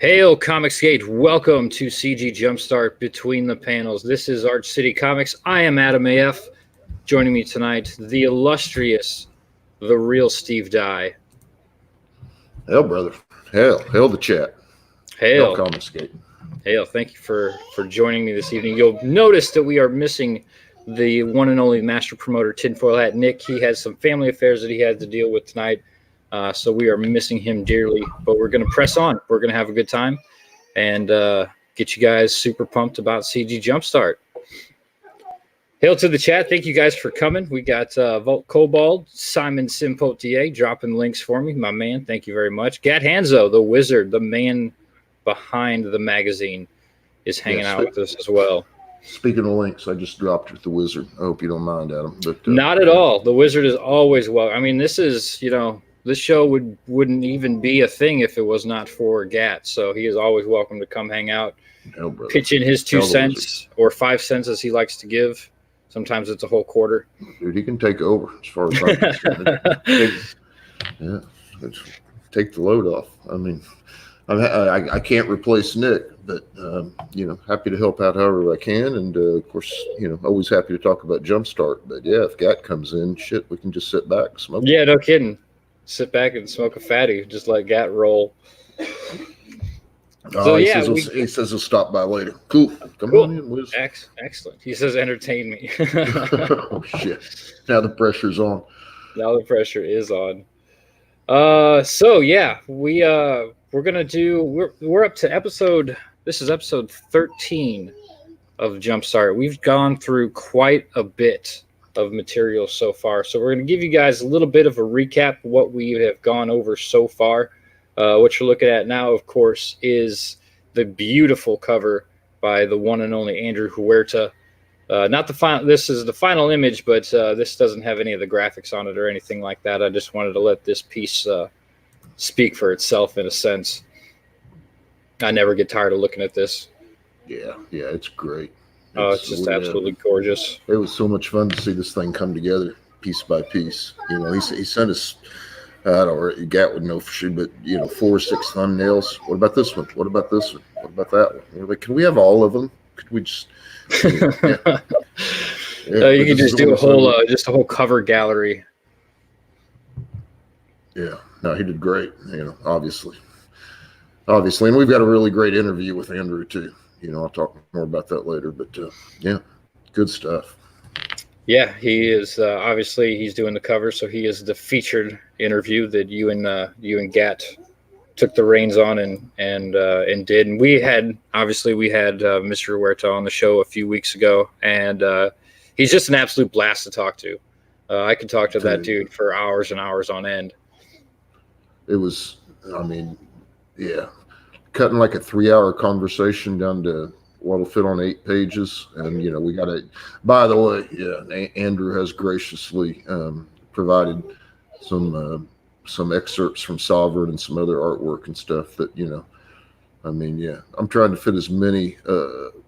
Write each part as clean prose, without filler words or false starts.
Hail, ComicsGate. Welcome to CG Jumpstart Between the Panels. This is Arch City Comics. I am Adam AF. Joining me tonight, the illustrious, the real Steve Dye. Hail, brother. Hail the chat. Hail. ComicsGate. Hail. Thank you for joining me this evening. You'll notice that we are missing the one and only master promoter, Tinfoil Hat Nick. He has some family affairs that he had to deal with tonight. So we are missing him dearly, but we're going to press on. We're going to have a good time and get you guys super pumped about CG Jumpstart. Hail to the chat. Thank you guys for coming. We got Volt Cobalt, Simon Simpotier dropping links for me. My man, thank you very much. Gat Hanzo, the wizard, the man behind the magazine, is hanging out with us as well. Speaking of links, I just dropped with the wizard. I hope you don't mind, Adam. But not at all. The wizard is always welcome. I mean, this is, this show wouldn't even be a thing if it was not for Gat. So he is always welcome to come hang out, pitch in his 2 cents or 5 cents as he likes to give. Sometimes it's a whole quarter. Dude, he can take over as far as I'm concerned. Take the load off. I mean, I can't replace Nick, but happy to help out however I can, and of course, always happy to talk about Jumpstart. But yeah, if Gat comes in, shit, we can just sit back and smoke. Yeah, no kidding. Sit back and smoke a fatty, just let Gat roll. So he says he'll stop by later. Cool. Come on in, Wiz. Excellent. He says, "Entertain me." Oh shit! Now the pressure's on. Now the pressure is on. So yeah, we're gonna do. We're up to episode. This is episode 13 of Jumpstart. We've gone through quite a bit of material so far, so we're going to give you guys a little bit of a recap of what we have gone over so far. What you're looking at now, of course, is the beautiful cover by the one and only Andrew Huerta. Not the final. This is the final image, but this doesn't have any of the graphics on it or anything like that. I just wanted to let this piece speak for itself in a sense. I never get tired of looking at this. Yeah, it's great. It's just absolutely gorgeous. It was so much fun to see this thing come together piece by piece. He sent us, I don't know, Gat would know for sure, but 4 or 6 thumbnails. What about this one? What about this one? What about that one? We're like, can we have all of them? Could we just? You can just do a whole cover gallery. Yeah, no, he did great. Obviously, and we've got a really great interview with Andrew too. I'll talk more about that later, but good stuff. Yeah, he is obviously he's doing the cover, so he is the featured interview that you and Gat took the reins on and did. And we had Mr. Huerta on the show a few weeks ago, and he's just an absolute blast to talk to. I could talk to that dude for hours and hours on end. It was, cutting like a 3-hour conversation down to what'll fit on 8 pages. And, we got by the way, Andrew has graciously provided some excerpts from Sovereign and some other artwork and stuff that, I'm trying to fit as many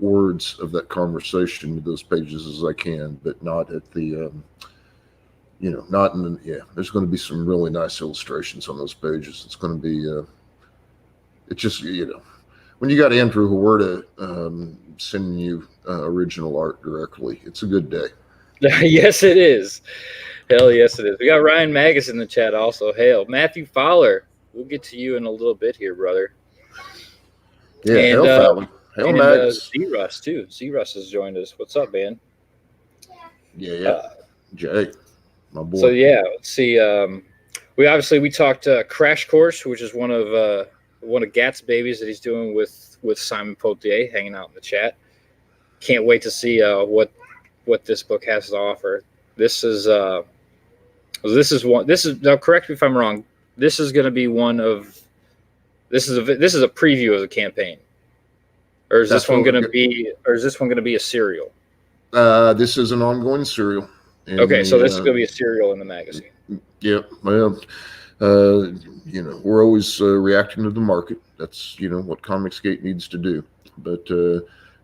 words of that conversation into those pages as I can, but not at the, there's going to be some really nice illustrations on those pages. It's going to be, it's just, when you got Andrew Huerta sending you original art directly, it's a good day. Yes, it is. Hell yes, it is. We got Ryan Magus in the chat also. Hail. Matthew Fowler. We'll get to you in a little bit here, brother. Yeah, and, hail Fowler. Hail Magus. Z-Russ, too. Z-Russ has joined us. What's up, man? Yeah. Jay, my boy. So, let's see. We talked Crash Course, which is one of Gat's babies that he's doing with Simon Potier, hanging out in the chat. Can't wait to see what this book has to offer. This is now correct me if I'm wrong. This is going to be this is a preview of the campaign, or is this one going to be a serial? This is an ongoing serial. Okay, so this is going to be a serial in the magazine. Yeah, well. We're always reacting to the market. That's, what ComicsGate needs to do. But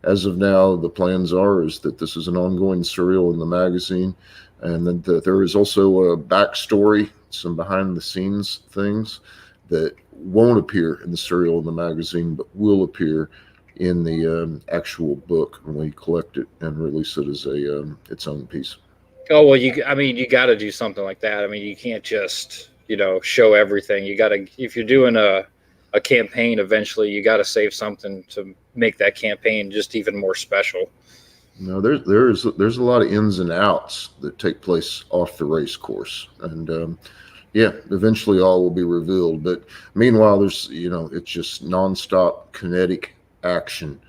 as of now, the plans is that this is an ongoing serial in the magazine. And then there is also a backstory, some behind the scenes things that won't appear in the serial in the magazine, but will appear in the actual book when we collect it and release it as a its own piece. Oh well, you got to do something like that. I mean, you can't just show everything. You got to, if you're doing a campaign, eventually you got to save something to make that campaign just even more special. No, there's a lot of ins and outs that take place off the race course, and yeah, eventually all will be revealed. But meanwhile, there's it's just nonstop kinetic action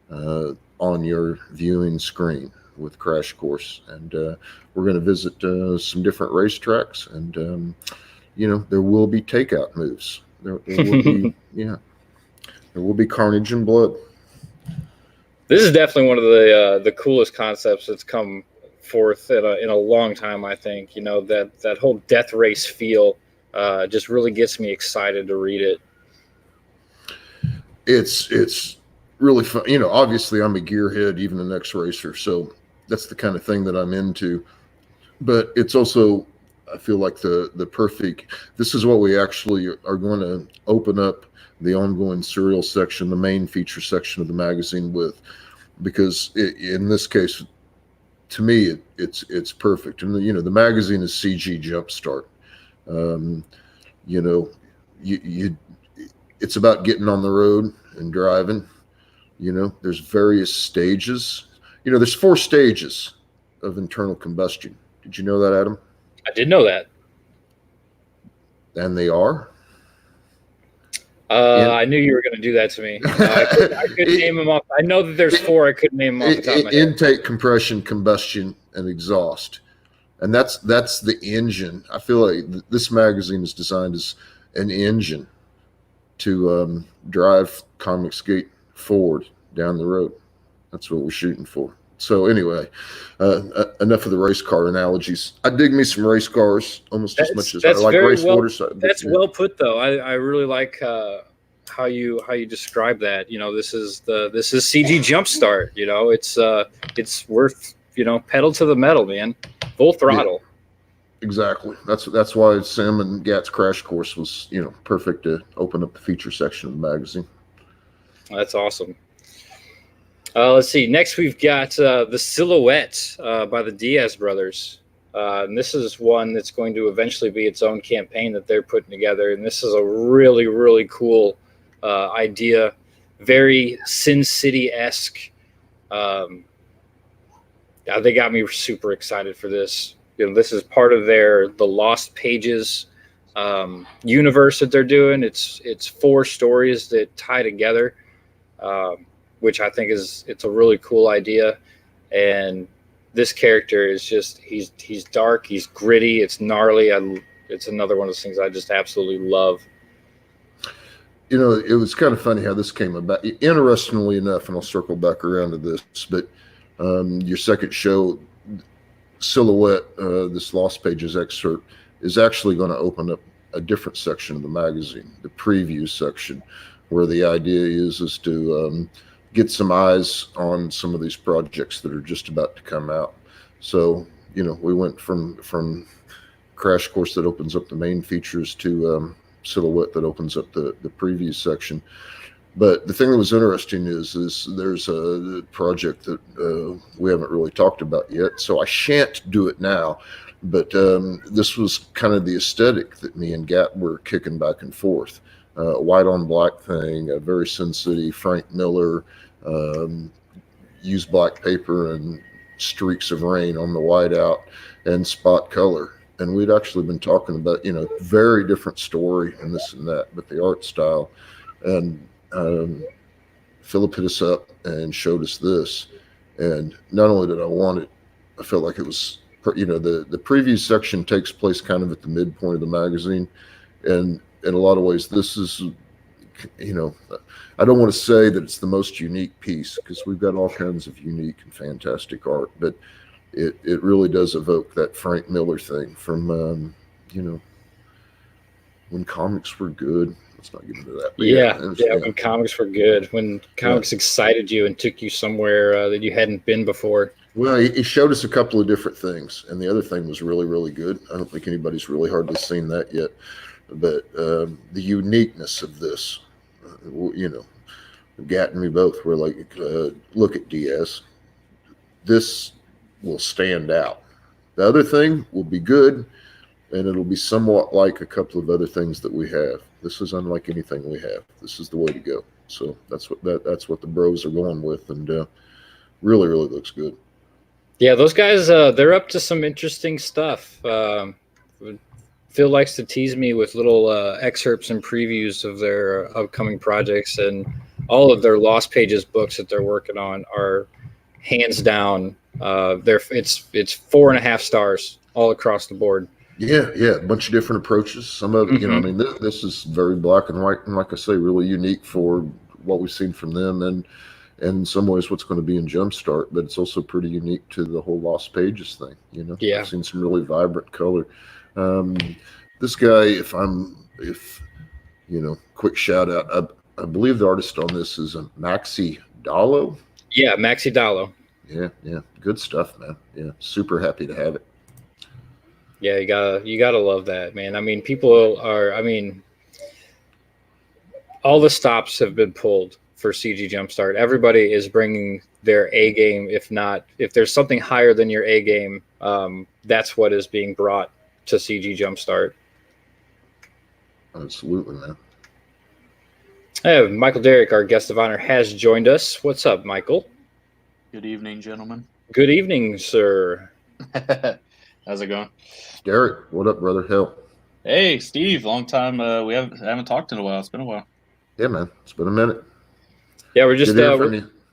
on your viewing screen with Crash Course, and we're going to visit some different racetracks, and there will be takeout moves. There will be there will be carnage and blood. This is definitely one of the coolest concepts that's come forth in a long time. I think that whole death race feel just really gets me excited to read it. It's really fun. Obviously I'm a gearhead, even an ex-racer, so that's the kind of thing that I'm into. But it's also, I feel like the perfect. This is what we actually are going to open up the ongoing serial section, the main feature section of the magazine with, because in this case, to me, it's perfect. And the magazine is CG Jumpstart. It's about getting on the road and driving. There's various stages. There's 4 stages of internal combustion. Did you know that, Adam? I did know that. And they are? I knew you were going to do that to me. I could name them off. I know that there's 4. I couldn't name them off the top of my head. Intake, compression, combustion, and exhaust. And that's the engine. I feel like this magazine is designed as an engine to drive ComicsGate forward down the road. That's what we're shooting for. So anyway, enough of the race car analogies. I dig me some race cars almost as much as I like race motorcycles. That's well put, though. I really like how you describe that. This is CG Jumpstart. It's worth pedal to the metal, man, full throttle. Yeah, exactly. That's why Sam and Gat's Crash Course was perfect to open up the feature section of the magazine. That's awesome. Let's see. Next, we've got The Silhouette by the Diaz brothers. And this is one that's going to eventually be its own campaign that they're putting together. And this is a really, really cool idea. Very Sin City-esque. They got me super excited for this. This is part of the Lost Pages universe that they're doing. It's 4 stories that tie together. Which I think it's a really cool idea. And this character is just, he's dark, he's gritty, it's gnarly. It's another one of those things I just absolutely love. It was kind of funny how this came about. Interestingly enough, and I'll circle back around to this, but your second show, Silhouette, this Lost Pages excerpt, is actually going to open up a different section of the magazine, the preview section, where the idea is to get some eyes on some of these projects that are just about to come out. So, we went from Crash Course that opens up the main features to Silhouette that opens up the preview section. But the thing that was interesting is there's a project that we haven't really talked about yet, so I shan't do it now. But this was kind of the aesthetic that me and Gat were kicking back and forth. White on black thing, a very Sin City, Frank Miller, used black paper and streaks of rain on the whiteout and spot color. And we'd actually been talking about, very different story and this and that, but the art style. And Philip hit us up and showed us this. And not only did I want it, I felt like it was, the preview section takes place kind of at the midpoint of the magazine. And in a lot of ways, this is, I don't want to say that it's the most unique piece because we've got all kinds of unique and fantastic art, but it really does evoke that Frank Miller thing from, when comics were good. Let's not get into that. Yeah, when comics were good, when comics excited you and took you somewhere that you hadn't been before. Well, he showed us a couple of different things, and the other thing was really, really good. I don't think anybody's really hardly seen that yet. but the uniqueness of this, Gat and me both were like, look at Diaz. This will stand out. The other thing will be good, and it'll be somewhat like a couple of other things that we have. This is unlike anything we have. This is the way to go. So that's what the bros are going with, and really, really looks good. Yeah, those guys, they're up to some interesting stuff. Phil likes to tease me with little excerpts and previews of their upcoming projects, and all of their Lost Pages books that they're working on are hands down. It's 4.5 stars all across the board. Yeah, a bunch of different approaches. Some of it, I mean, this is very black and white, and like I say, really unique for what we've seen from them, and in some ways what's going to be in Jumpstart, but it's also pretty unique to the whole Lost Pages thing. Yeah, I've seen some really vibrant color. This guy, quick shout out. I believe the artist on this is Maxi Dallo. Yeah, Maxi Dallo. Yeah, good stuff, man. Yeah, super happy to have it. Yeah, you gotta love that, man. I mean, people are. I mean, all the stops have been pulled for CG Jumpstart. Everybody is bringing their A game. If there's something higher than your A game, that's what is being brought to CG Jumpstart. Absolutely, man. Hey, Michael Derrick, our guest of honor, has joined us. What's up, Michael? Good evening, gentlemen. Good evening, sir. How's it going? Derrick, what up, brother? Hell. Hey, Steve. Long time. We haven't talked in a while. It's been a while. Yeah, man. It's been a minute. Yeah, we're just.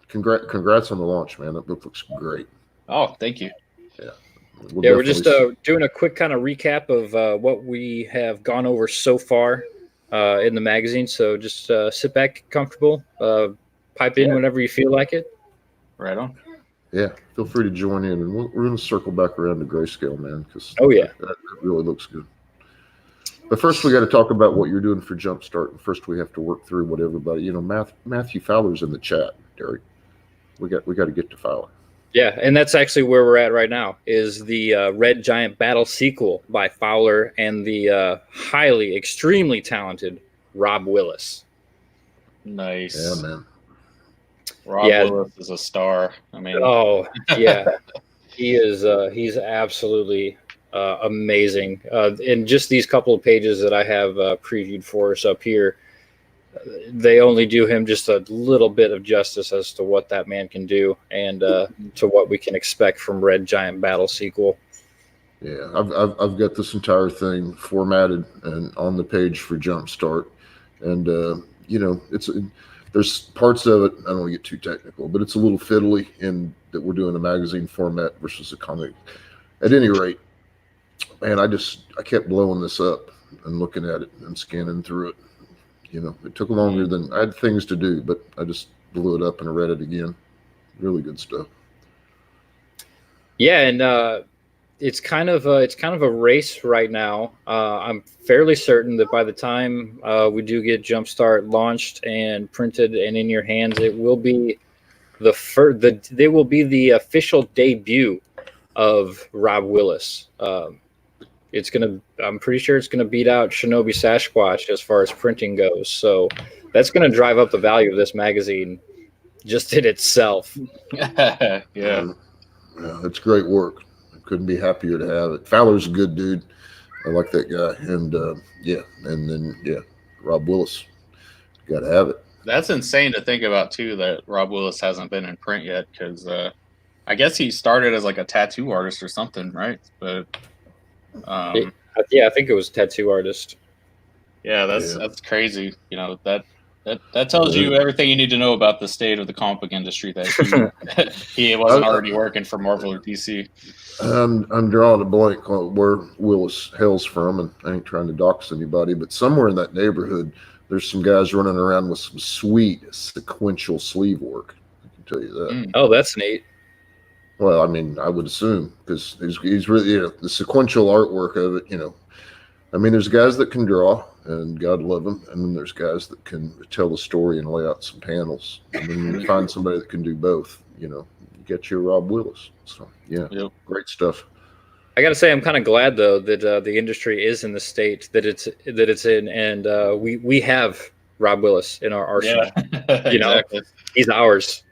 Congrats on the launch, man. That book looks great. Oh, thank you. Yeah. We're just doing a quick kind of recap of what we have gone over so far in the magazine. So just sit back, get comfortable, pipe in whenever you feel like it. Right on. Yeah, feel free to join in, and we're going to circle back around to grayscale, man, because that really looks good. But first, we got to talk about what you're doing for Jumpstart, and first we have to work through what everybody, Matthew Fowler's in the chat, Derrick. We got to get to Fowler. Yeah, and that's actually where we're at right now, is the Red Giant Battle sequel by Fowler and the extremely talented Rob Willis. Nice. Yeah, man. Rob Willis is a star. I mean, oh yeah, he is. He's absolutely amazing. In just these couple of pages that I have previewed for us up here, they only do him just a little bit of justice as to what that man can do, and to what we can expect from Red Giant Battle sequel. Yeah, I've got this entire thing formatted and on the page for Jumpstart, and there's parts of it, I don't want to get too technical, but it's a little fiddly in that we're doing a magazine format versus a comic. At any rate, man, I kept blowing this up and looking at it and scanning through it. It took longer than I had things to do, but I just blew it up and read it again. Really good stuff. Yeah, and it's kind of a race right now. I'm fairly certain that by the time we do get Jumpstart launched and printed and in your hands, it will be they will be the official debut of Rob Willis. I'm pretty sure it's gonna beat out Shinobi Sasquatch as far as printing goes. So that's gonna drive up the value of this magazine just in itself. Yeah, it's great work. Couldn't be happier to have it. Fowler's a good dude. I like that guy. And Rob Willis. Got to have it. That's insane to think about too, that Rob Willis hasn't been in print yet, because I guess he started as like a tattoo artist or something, right? But I think it was a tattoo artist. Yeah, that's crazy. That tells you everything you need to know about the state of the comic book industry, that he wasn't already working for Marvel or DC. I'm drawing a blank on where Willis hails from, and I ain't trying to dox anybody, but somewhere in that neighborhood, there's some guys running around with some sweet sequential sleeve work. I can tell you that. Oh, that's neat. Well, I mean, I would assume, because he's really, the sequential artwork of it, I mean, there's guys that can draw, and God love them, and then there's guys that can tell the story and lay out some panels. And then you find somebody that can do both, you get your Rob Willis. So, great stuff. I got to say, I'm kind of glad though that the industry is in the state that it's in, and we have Rob Willis in our arsenal. Yeah, You know, exactly. he's ours.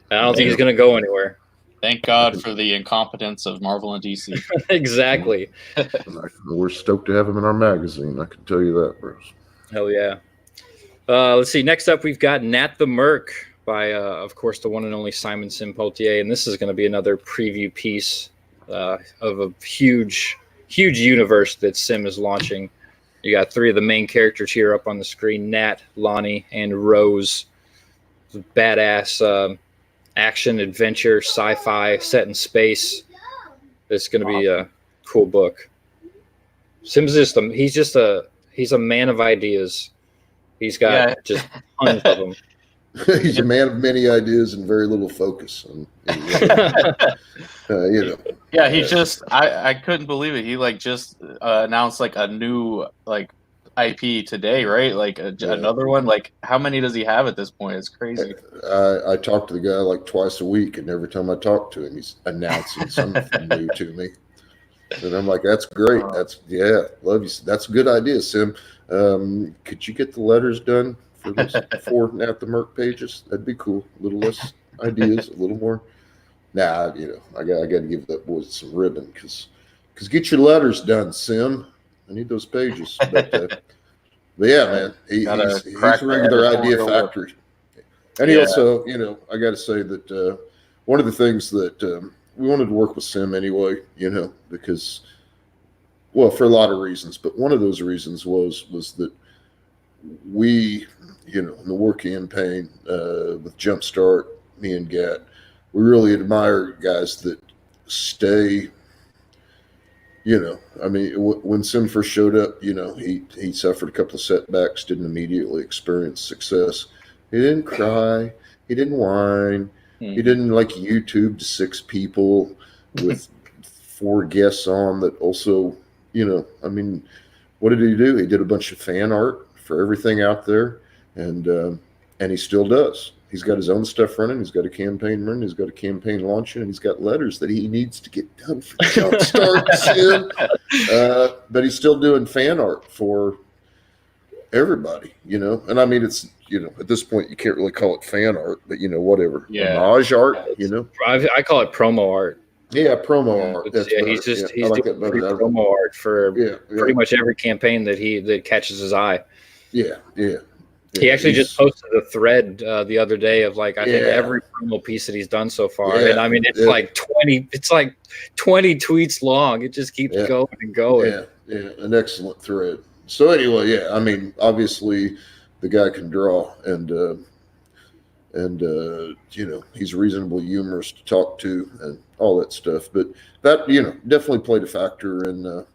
And I don't think he's going to go anywhere. Thank God for the incompetence of Marvel and DC. Exactly. We're stoked to have him in our magazine. I can tell you that, Bruce. Hell yeah. Let's see. Next up, we've got Nat the Merc by, of course, the one and only Simon Simpotier, and this is going to be another preview piece of a huge universe that Sim is launching. You got 3 of the main characters here up on the screen: Nat, Lonnie, and Rose. Badass action adventure sci-fi set in space. It's going to be a cool book. Sim's he's a man of ideas. He's got just tons of them. He's a man of many ideas and very little focus. And, you know. Yeah, he just I couldn't believe it. He just announced a new IP today, right? Another one. How many does he have at this point? It's crazy. I talk to the guy twice a week, and every time I talk to him, he's announcing something new to me. And I'm like, that's great. Love you. That's a good idea, Sim. Could you get the letters done for those 4 Nat the Merc pages? That'd be cool. A little less ideas, a little more. Nah, I got to give that boy some ribbon because get your letters done, Sim. I need those pages. But yeah, man, he's a regular idea factory. And he also, I got to say that one of the things that we wanted to work with Sim anyway, because, well, for a lot of reasons, but one of those reasons was that we, in the war campaign with JUMPSTART, me and Gat, we really admire guys that stay. When Sim first showed up, he suffered a couple of setbacks, didn't immediately experience success. He didn't cry. He didn't whine. He didn't YouTube to 6 people with 4 guests on that also, what did he do? He did a bunch of fan art for everything out there, and he still does. He's got his own stuff running. He's got a campaign running. He's got a campaign launching, and he's got letters that he needs to get done for JUMPSTART. But he's still doing fan art for everybody, And I mean, it's at this point you can't really call it fan art, but whatever. Yeah. Homage art, I call it promo art. Yeah, promo art. He's doing promo art for pretty much every campaign that catches his eye. Yeah. He actually just posted a thread the other day of I think every promo piece that he's done so far, and I mean it's 20 tweets long. It just keeps going and going. Yeah, an excellent thread. So anyway, I mean, obviously the guy can draw, and he's reasonably humorous to talk to, and all that stuff. But that definitely played a factor in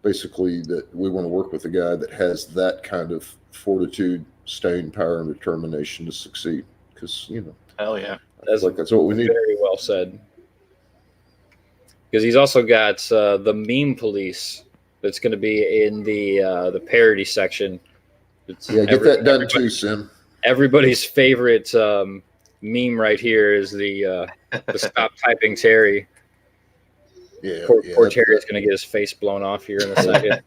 basically that we want to work with a guy that has that kind of fortitude, staying power, and determination to succeed. Because hell yeah, that's what we need. Very well said. Because he's also got the meme police that's going to be in the parody section. Get that done too, Sim. Everybody's favorite meme right here is the stop typing Terry. Poor Terry's going to get his face blown off here in a second.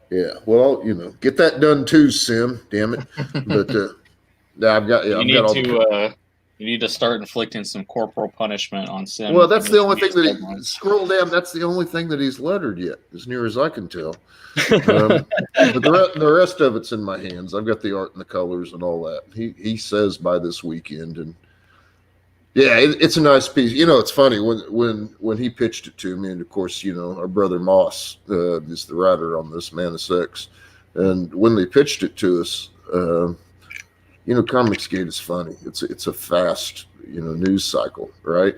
Yeah, well, get that done too, Sim. Damn it! But I've got. You need to start inflicting some corporal punishment on Sim. Well, that's the only thing that scroll down. That's the only thing that he's lettered yet, as near as I can tell. But the rest of it's in my hands. I've got the art and the colors and all that. He says by this weekend, and yeah, it's a nice piece. It's funny when he pitched it to me, and of course, our brother Moss is the writer on this, Man of Sex, and when they pitched it to us. ComicsGate is funny. It's a fast, news cycle, right?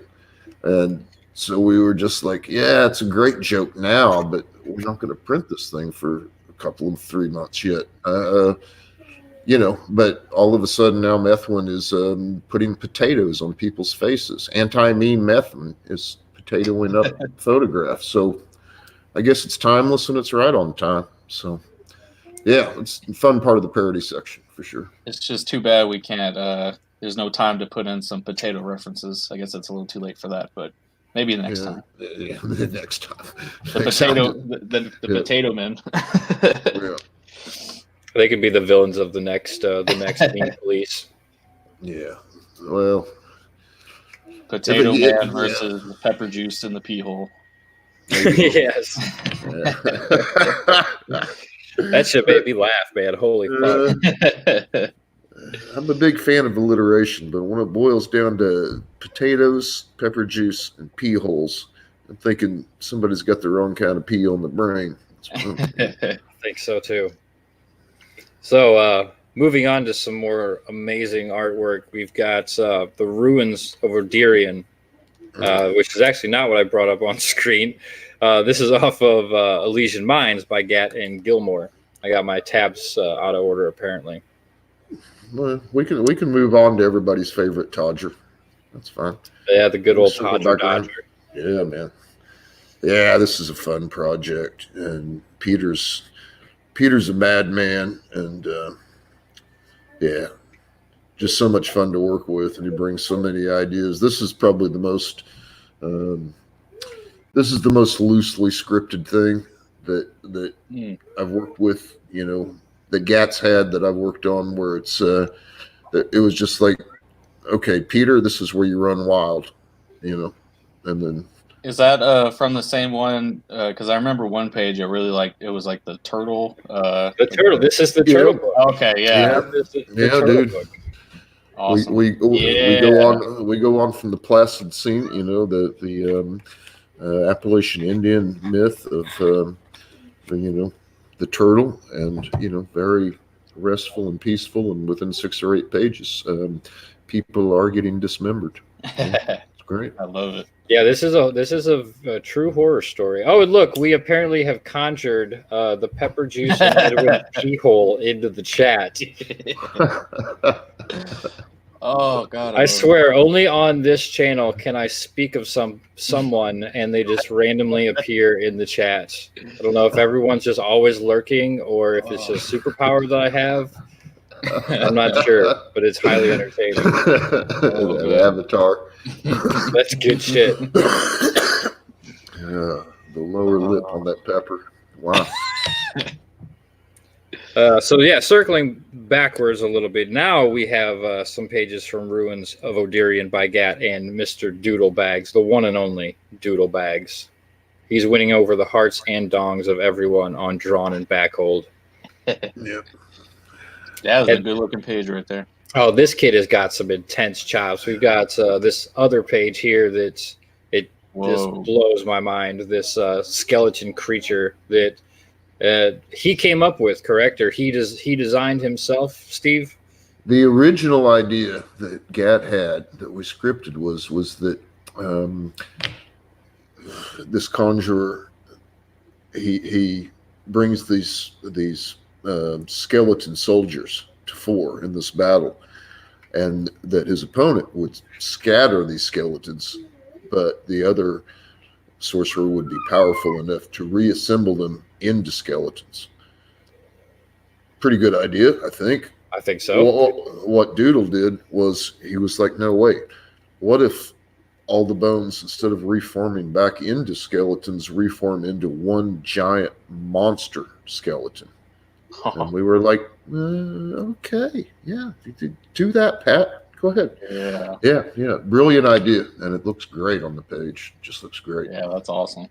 And so we were just like, yeah, it's a great joke now, but we're not going to print this thing for a couple of 3 months yet. But all of a sudden now Methwin is putting potatoes on people's faces. Anti-meme Methwin is potatoing up photographs. So I guess it's timeless and it's right on time. So yeah, it's a fun part of the parody section for sure. It's just too bad we can't. There's no time to put in some potato references. I guess it's a little too late for that, but Maybe next time. Yeah, the next time. The potato men. Yeah. They could be the villains of the next Mean Police. Yeah. Well, Potato Man versus the pepper juice in the pee hole. Yes. That shit made me laugh, man. Holy fuck. I'm a big fan of alliteration, but when it boils down to potatoes, pepper juice, and pee holes, I'm thinking somebody's got the wrong kind of pee on the brain. I think so too. So, moving on to some more amazing artwork, we've got the Ruins of Odirion, which is actually not what I brought up on screen. This is off of Elysian Mines by Gat and Gilmore. I got my tabs out of order, apparently. Well, we can move on to everybody's favorite Todger. That's fine. Yeah, the good old Todger. Yeah, man. Yeah, this is a fun project, and Peter's a madman, and yeah, just so much fun to work with, and he brings so many ideas. This is probably the most loosely scripted thing that I've worked with. You know, that Gat's had that I've worked on, where it was just like, okay, Peter, this is where you run wild, you know, and then. Is that from the same one? Because I remember one page I really liked. It was like the turtle. The turtle. This is the turtle book. Okay, yeah. Dude. Book. Awesome. We go on from the Placid scene, you know, the Appalachian Indian myth of the turtle, and very restful and peaceful, and within 6 or 8 pages, people are getting dismembered. It's great. I love it. Yeah, this is a true horror story. Oh, and look, we apparently have conjured the pepper juice and Edward pee hole into the chat. Oh God! I swear, only on this channel can I speak of someone and they just randomly appear in the chat. I don't know if everyone's just always lurking or if it's just superpower that I have. I'm not sure, but it's highly entertaining. The Avatar. That's good shit. Yeah, the lower lip on that pepper. Wow. So yeah, circling backwards a little bit. Now we have some pages from Ruins of Odirion by Gat and Mr. Doodlebags, the one and only Doodlebags. He's winning over the hearts and dongs of everyone on Drawn and Backhold. Yep. That was a good-looking page right there. Oh, this kid has got some intense chops. We've got this other page here just blows my mind. This skeleton creature that he came up with, correct? Or he designed himself, Steve? The original idea that Gat had that we scripted was that this conjurer he brings these skeleton soldiers to fore in this battle, and that his opponent would scatter these skeletons, but the other sorcerer would be powerful enough to reassemble them into skeletons. Pretty good idea, I think. I think so. Well, what Doodle did was he was like, no, wait, what if all the bones, instead of reforming back into skeletons, reform into one giant monster skeleton? And we were like, okay, yeah, do that, Pat. Go ahead. Yeah. Brilliant idea, and it looks great on the page. Just looks great. Yeah, that's awesome.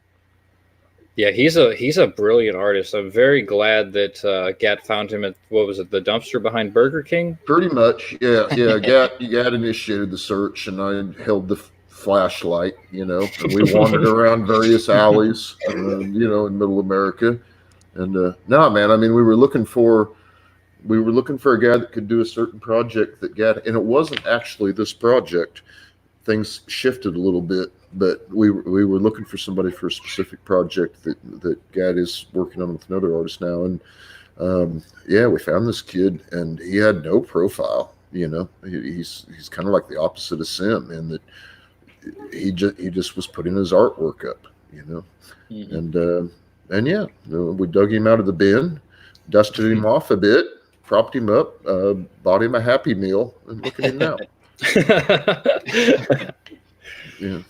Yeah, he's a brilliant artist. I'm very glad that Gat found him at, what was it, the dumpster behind Burger King? Pretty much, yeah. Gat initiated the search, and I held the flashlight, and we wandered around various alleys, in Middle America. And no, man, I mean, we were looking for a guy that could do a certain project that Gat, and it wasn't actually this project. Things shifted a little bit, but we were looking for somebody for a specific project that Gat is working on with another artist now. And we found this kid, and he had no profile. He's kind of like the opposite of Sim, in that he just was putting his artwork up. Mm-hmm. And yeah, we dug him out of the bin, dusted him off a bit, propped him up, bought him a Happy Meal, and look at him now. Yeah.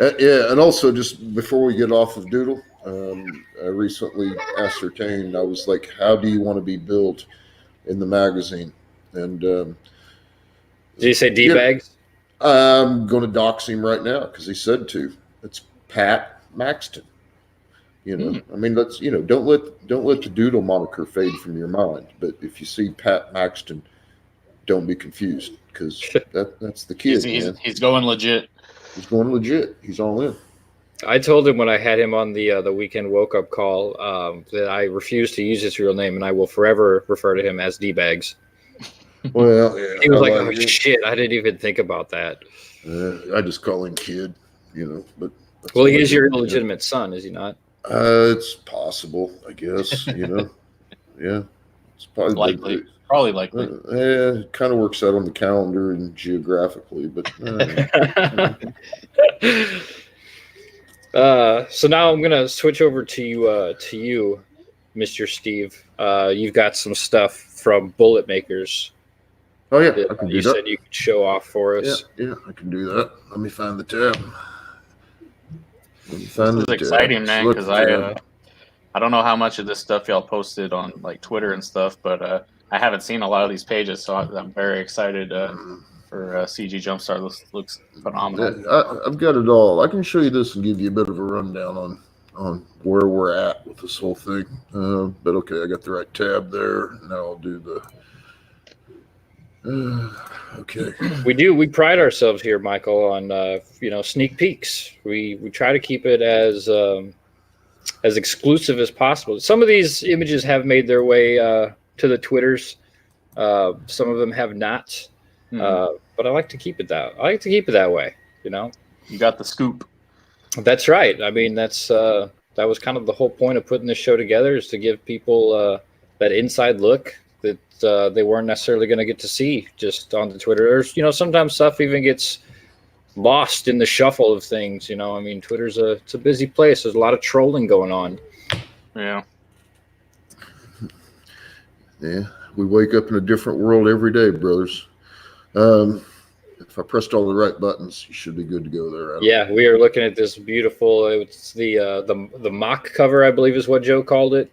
Yeah, and also just before we get off of Doodle, I recently ascertained, I was like, how do you want to be billed in the magazine? And Did you say D yeah, bags? I'm going to dox him right now because he said to. It's Pat Maxton. I mean, let's don't let the Doodle moniker fade from your mind. But if you see Pat Maxton, don't be confused because that's the kid, man. He's going legit. He's going legit. He's all in. I told him when I had him on the weekend woke up call that I refuse to use his real name, and I will forever refer to him as D bags. Well, yeah, He was like, "Oh shit, I didn't even think about that." I just call him kid, But well, he is your illegitimate son, is he not? It's possible, I guess. Yeah, it's probably likely. Probably likely. Yeah, it kind of works out on the calendar and geographically, but. So now I'm gonna switch over to you, Mr. Steve. You've got some stuff from Bullet Makers. Oh yeah, I can do that. You said you could show off for us. Yeah, I can do that. Let me find the tab. This is exciting, man, because I don't know how much of this stuff y'all posted on like Twitter and stuff, but I haven't seen a lot of these pages, so I'm very excited for CG Jumpstart. Looks phenomenal. Yeah, I've got it all. I can show you this and give you a bit of a rundown on where we're at with this whole thing. But okay, I got the right tab there. Now I'll do the. Okay. We pride ourselves here, Michael, on sneak peeks. We try to keep it as exclusive as possible. Some of these images have made their way to the Twitters. Some of them have not. But I like to keep it that. I like to keep it that way. You got the scoop. That's right. I mean, that was kind of the whole point of putting this show together, is to give people that inside look that they weren't necessarily going to get to see just on the Twitter. Or, sometimes stuff even gets lost in the shuffle of things. I mean, Twitter's it's a busy place. There's a lot of trolling going on. Yeah. Yeah, we wake up in a different world every day, brothers. If I pressed all the right buttons, you should be good to go there. Yeah, we are looking at this beautiful. It's the mock cover, I believe, is what Joe called it.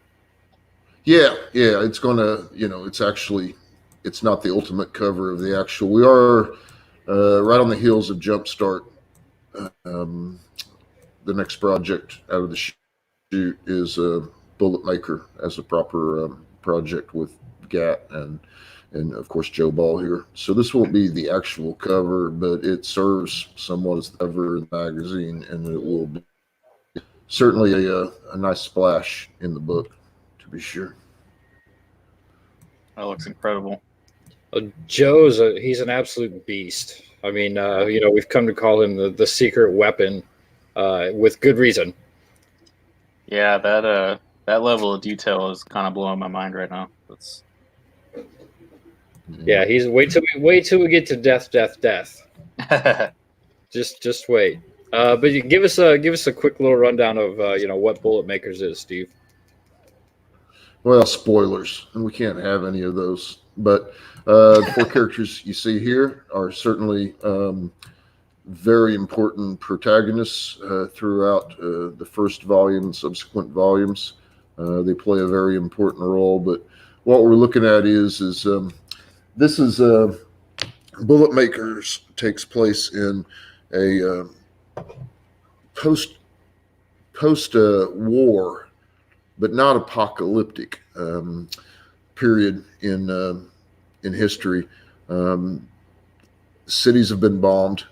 Yeah, it's gonna. It's not the ultimate cover of the actual. We are right on the heels of JUMPSTART. The next project out of the shoot is Bullet Maker as a proper project with Gat and of course Joe Ball here. So this won't be the actual cover, but it serves somewhat as the cover of the magazine, and it will be certainly a nice splash in the book, to be sure. That looks incredible. Joe's he's an absolute beast. I mean, we've come to call him the secret weapon with good reason. Yeah, that level of detail is kind of blowing my mind right now. Yeah, he's wait till we get to death. Just wait. But you give us a quick little rundown of what Bullet Makers is, Steve. Well, spoilers, and we can't have any of those. But the four characters you see here are certainly very important protagonists throughout the first volume and subsequent volumes. They play a very important role. But what we're looking at is this is Bullet Makers takes place in a post war, but not apocalyptic period in history. Cities have been bombed.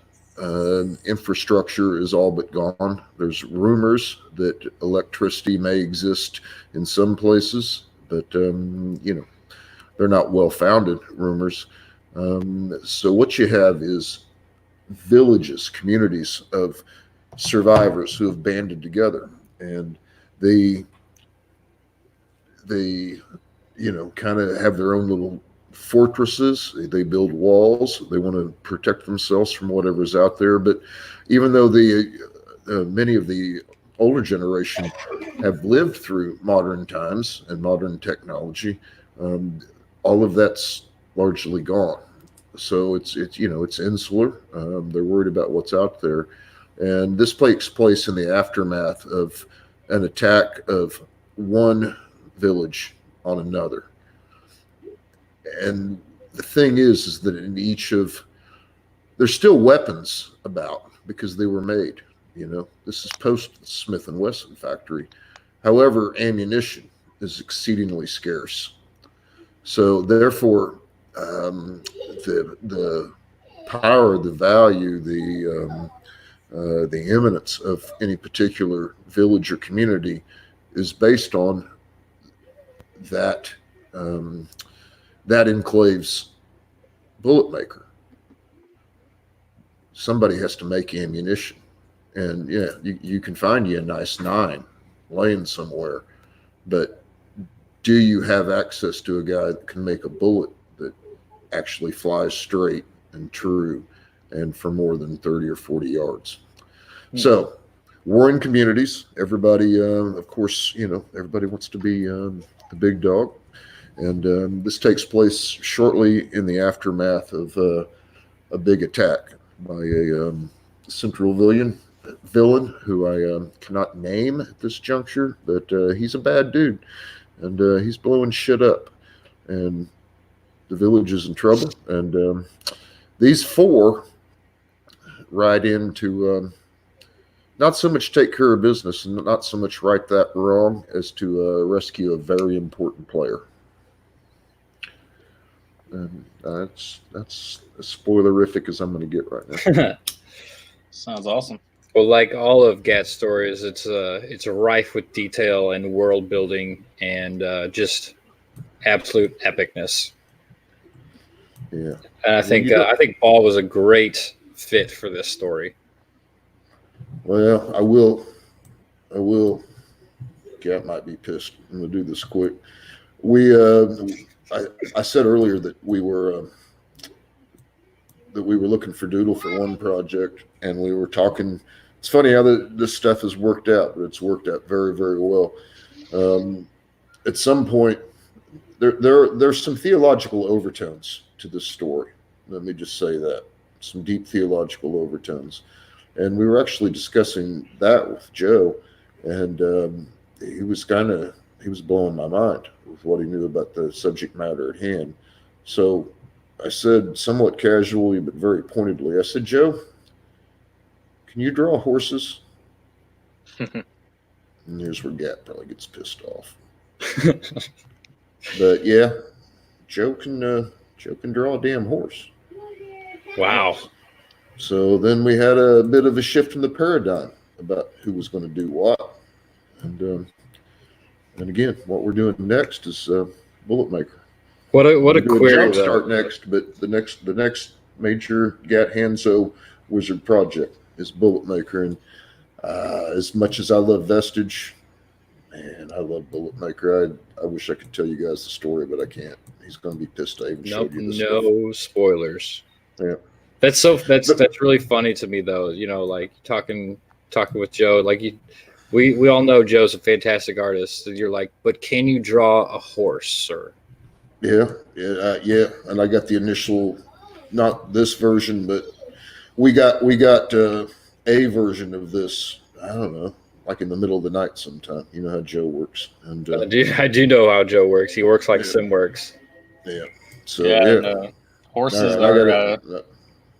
Infrastructure is all but gone. There's rumors that electricity may exist in some places, but they're not well-founded rumors. So what you have is villages, communities of survivors who have banded together, and they kind of have their own little fortresses. They build walls. They want to protect themselves from whatever's out there. But even though many of the older generation have lived through modern times and modern technology, all of that's largely gone. So it's insular. They're worried about what's out there, And this takes place in the aftermath of an attack of one village on another. And the thing is that in each of, there's still weapons about because they were made. This is post Smith & Wesson factory. However, ammunition is exceedingly scarce. So therefore, the power, the value, the eminence of any particular village or community is based on that enclave's bullet maker. Somebody has to make ammunition, and you can find you a nice 9 laying somewhere, but do you have access to a guy that can make a bullet that actually flies straight and true and for more than 30 or 40 yards? So warring communities, everybody, of course, everybody wants to be the big dog. And this takes place shortly in the aftermath of a big attack by a central villain who I cannot name at this juncture, but he's a bad dude, and he's blowing shit up, and the village is in trouble. And these 4 ride in to not so much take care of business and not so much right that wrong as to rescue a very important player. And that's as spoilerific as I'm going to get right now. Sounds awesome. Well, like all of Gat's stories, it's rife with detail and world building and just absolute epicness. Yeah, and I think Paul was a great fit for this story. Well, I will. Gat might be pissed. I'm going to do this quick. I said earlier that we were looking for Doodle for one project, and we were talking. It's funny how this stuff has worked out, but it's worked out very, very well. At some point, there's some theological overtones to this story. Let me just say that. Some deep theological overtones. And we were actually discussing that with Joe, and he was blowing my mind with what he knew about the subject matter at hand. So I said, somewhat casually but very pointedly, I said, Joe, can you draw horses? And here's where Gat probably gets pissed off. But yeah, Joe can draw a damn horse. Wow. So then we had a bit of a shift in the paradigm about who was going to do what. And again, what we're doing next is Bullet Maker. What a query! JUMPSTART next, but the next major Gat Hanzo wizard project is Bullet Maker. And as much as I love Vestige, man, I love Bullet Maker. I wish I could tell you guys the story, but I can't. He's going to be pissed I even showed you this no stuff. Spoilers. Yeah. That's really funny to me though. Like talking with Joe, like we all know Joe's a fantastic artist. And you're like, but can you draw a horse, sir? Yeah. And I got the initial, not this version, but we got a version of this. I don't know, like in the middle of the night sometime. You know how Joe works. And I do know how Joe works. He works like Sim works. Yeah. So And, horses right,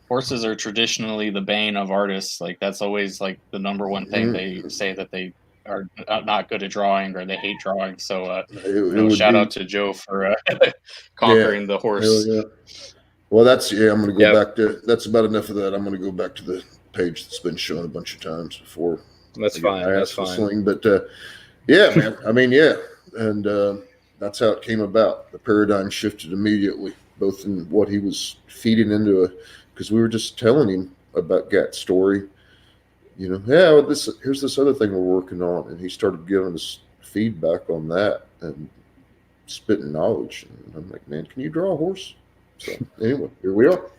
horses are traditionally the bane of artists. Like that's always like the number one thing they say, that they are not good at drawing or they hate drawing. So shout out to Joe for conquering the horse. Yeah. Well, I'm going to go back to, that's about enough of that. I'm going to go back to the page that's been shown a bunch of times before. That's fine. That's fine. Swing. But yeah, man. I mean, yeah. And that's how it came about. The paradigm shifted immediately, both in what he was feeding into because we were just telling him about Gat's story. Here's this other thing we're working on. And he started giving us feedback on that and spitting knowledge. And I'm like, man, can you draw a horse? So anyway, here we are.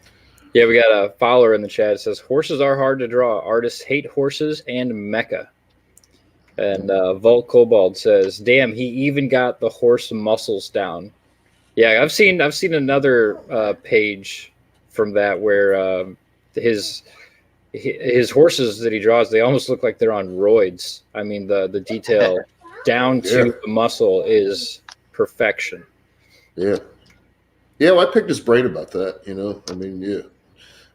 Yeah, we got a follower in the chat. It says, horses are hard to draw. Artists hate horses and mecha. And Volt Cobalt says, damn, he even got the horse muscles down. Yeah, I've seen another page from that where his his horses that he draws, they almost look like they're on roids. I mean, the detail down to the muscle is perfection. Yeah. Yeah, well, I picked his brain about that, you know. I mean, yeah.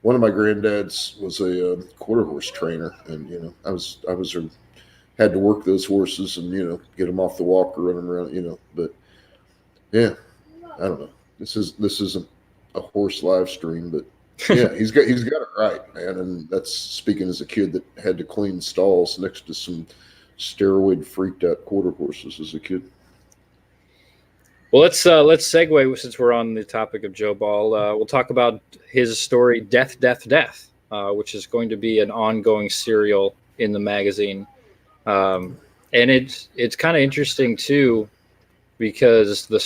One of my granddads was a quarter horse trainer, and you know, had to work those horses and, you know, get them off the walker, run them around, you know. But yeah, I don't know. This isn't a horse live stream, but yeah, he's got it right, man. And that's speaking as a kid that had to clean stalls next to some steroid freaked out quarter horses as a kid. Well, let's segue, since we're on the topic of Joe Ball. We'll talk about his story, Death, which is going to be an ongoing serial in the magazine. And it's kind of interesting too, because the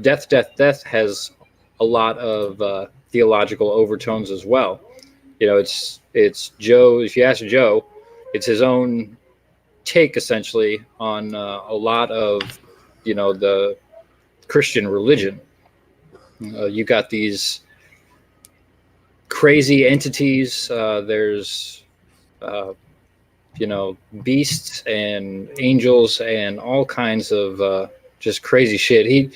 Death has a lot of theological overtones as well. You know, it's Joe. If you ask Joe, it's his own take essentially on a lot of, you know, the Christian religion. You got these crazy entities. There's you know, beasts and angels and all kinds of just crazy shit.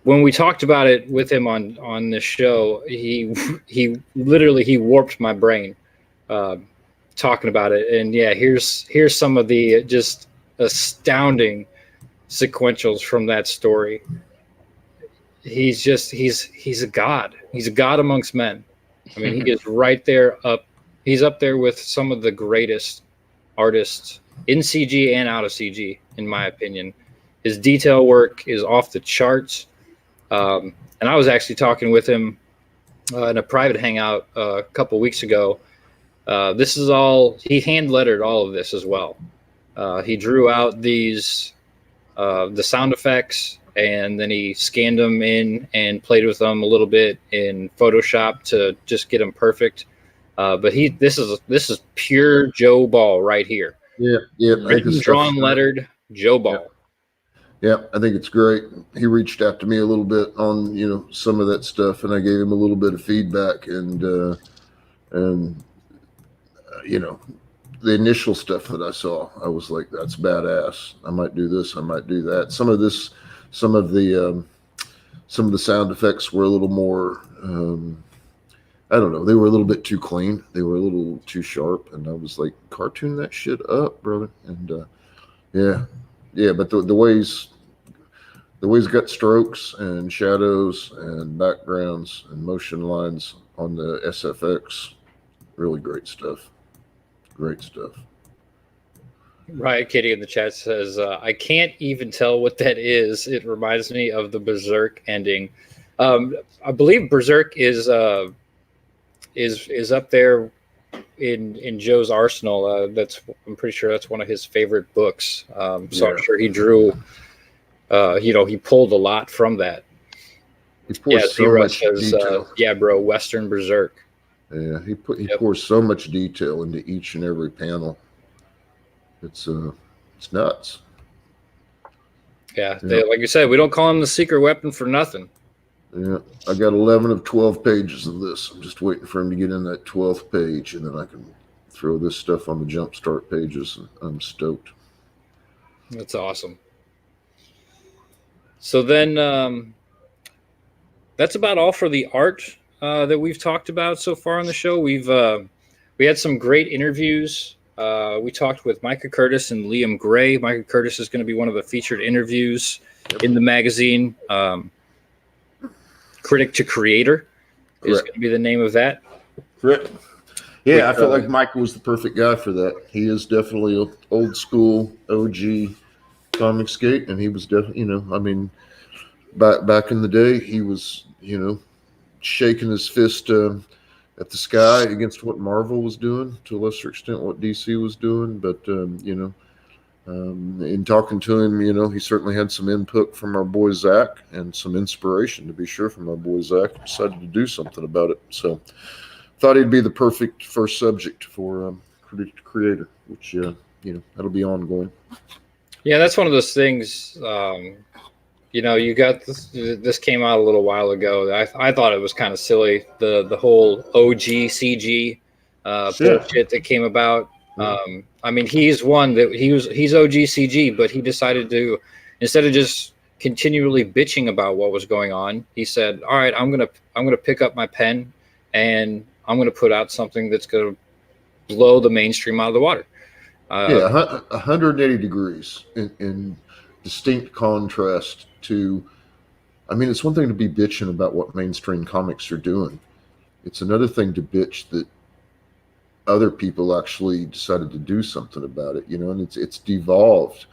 When we talked about it with him on this show, he literally warped my brain talking about it. And yeah, here's some of the just astounding sequentials from that story. He's a god. He's a god amongst men. I mean, he is right there up. He's up there with some of the greatest artists in CG and out of CG, in my opinion. His detail work is off the charts. And I was actually talking with him in a private hangout a couple weeks ago. This is all, he hand lettered all of this as well. He drew out these the sound effects, and then he scanned them in and played with them a little bit in Photoshop to just get them perfect. But this is pure Joe Ball right here. Yeah. Written, drawn, lettered Joe Ball. Yeah, I think it's great. He reached out to me a little bit on, you know, some of that stuff, and I gave him a little bit of feedback, and you know, the initial stuff that I saw, I was like, that's badass. I might do this. I might do that. Some of the sound effects were a little more, I don't know. They were a little bit too clean. They were a little too sharp. And I was like, cartoon that shit up, brother. And yeah. But the way he's got strokes and shadows and backgrounds and motion lines on the SFX, really great stuff. Great stuff. Riot Kitty in the chat says, I can't even tell what that is. It reminds me of the Berserk ending. I believe Berserk is up there in Joe's arsenal. I'm pretty sure that's one of his favorite books. I'm sure he drew. He pulled a lot from that. He pours so much detail. Yeah, bro, Western Berserk. Yeah, he pours so much detail into each and every panel. It's nuts. Yeah, like you said, we don't call him the secret weapon for nothing. Yeah, I got 11 of 12 pages of this. I'm just waiting for him to get in that 12th page, and then I can throw this stuff on the JUMPSTART pages. I'm stoked. That's awesome. So then that's about all for the art that we've talked about so far on the show. We had some great interviews. We talked with Micah Curtis and Liam Gray. Micah Curtis is going to be one of the featured interviews in the magazine. Critic to Creator is going to be the name of that. Correct. Yeah, I felt like Micah was the perfect guy for that. He is definitely old school OG ComicsGate, and he was definitely, I mean, back in the day, he was, shaking his fist at the sky against what Marvel was doing, to a lesser extent what DC was doing. But in talking to him, he certainly had some input from our boy Zach and some inspiration, to be sure, from our boy Zach. Decided to do something about it. So thought he'd be the perfect first subject for Critic to Creator, which that'll be ongoing. Yeah, that's one of those things. You got this came out a little while ago. I thought it was kind of silly, the whole OG CG bullshit that came about. I mean, he's one that he's OGCG, but he decided to, instead of just continually bitching about what was going on, he said, all right, I'm gonna pick up my pen and I'm gonna put out something that's gonna blow the mainstream out of the water. 180 degrees in distinct contrast to, I mean, it's one thing to be bitching about what mainstream comics are doing. It's another thing to bitch that other people actually decided to do something about it, and it's devolved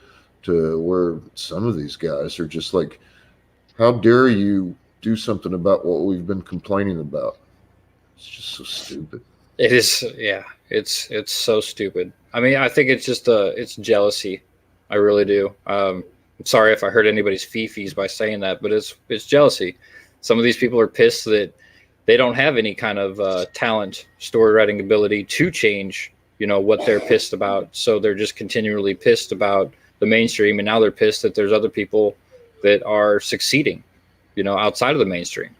to where some of these guys are just like, how dare you do something about what we've been complaining about? It's just so stupid. It is, yeah. It's so stupid. I mean, I think it's just it's jealousy. I really do. I'm sorry if I hurt anybody's fifis by saying that, but it's jealousy. Some of these people are pissed that they don't have any kind of talent, story writing ability to change, what they're pissed about. So they're just continually pissed about the mainstream, and now they're pissed that there's other people that are succeeding, outside of the mainstream.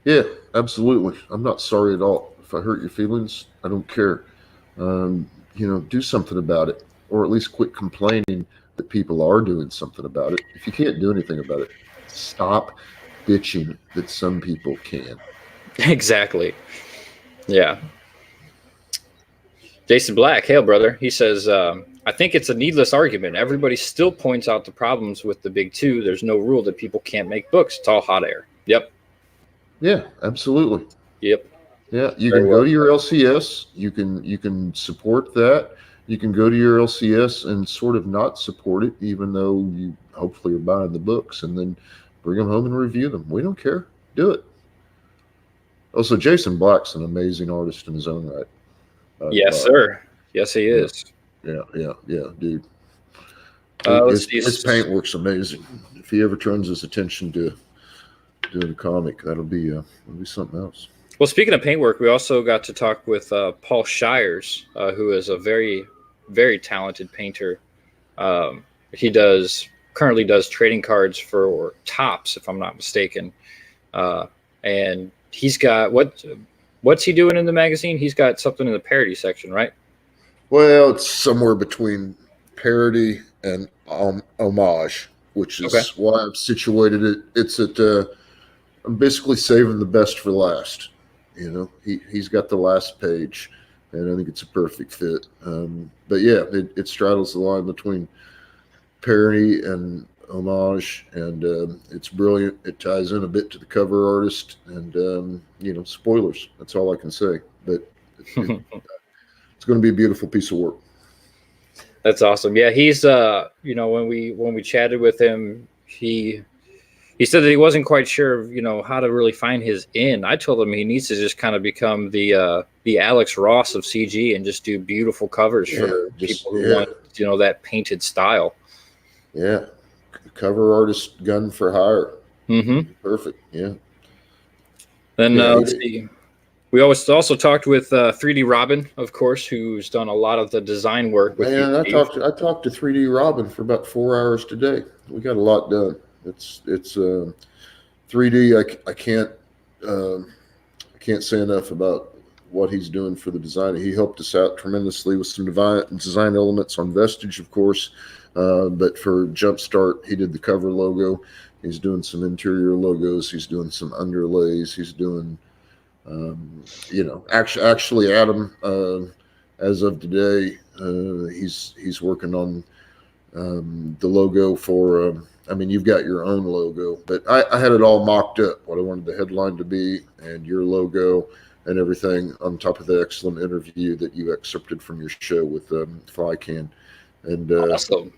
Yeah, absolutely. I'm not sorry at all. If I hurt your feelings, I don't care. Do something about it, or at least quit complaining that people are doing something about it. If you can't do anything about it, stop bitching that some people can. Exactly. Yeah. Jason Black, hail brother. He says, I think it's a needless argument. Everybody still points out the problems with the big two. There's no rule that people can't make books. It's all hot air. Yep. Yeah, absolutely. Yep. Yeah, you can go to your LCS. You can support that. You can go to your LCS and sort of not support it, even though you hopefully are buying the books, and then bring them home and review them. We don't care. Do it. Also, Jason Black's an amazing artist in his own right. Yes, sir. Yes, he is. Yeah, dude. His paintwork's amazing. If he ever turns his attention to doing a comic, that'll be something else. Well, speaking of paintwork, we also got to talk with Paul Shires, who is a very, very talented painter. He currently does trading cards for Topps, if I'm not mistaken. And he's got what's he doing in the magazine? He's got something in the parody section, right? Well, it's somewhere between parody and homage, which is why I've situated it. It's at I'm basically saving the best for last. He's got the last page, and I think it's a perfect fit. But yeah, it straddles the line between parody and homage, and it's brilliant. It ties in a bit to the cover artist, and spoilers. That's all I can say. But it's going to be a beautiful piece of work. That's awesome. Yeah, he's when we chatted with him, he said that he wasn't quite sure, how to really find his in. I told him he needs to just kind of become the Alex Ross of CG and just do beautiful covers for people who want, that painted style. Yeah, cover artist gun for hire. Mm-hmm. Perfect. Yeah. Then let's see. We also talked with 3D Robin, of course, who's done a lot of the design work. I talked to 3D Robin for about 4 hours today. We got a lot done. It's 3D. I can't say enough about what he's doing for the design. He helped us out tremendously with some design elements on Vestige, of course, but for Jumpstart, he did the cover logo. He's doing some interior logos. He's doing some underlays. He's doing, actually, Adam, as of today, he's working on the logo for. You've got your own logo, but I had it all mocked up, what I wanted the headline to be, and your logo and everything on top of the excellent interview that you excerpted from your show with Flycan. And awesome.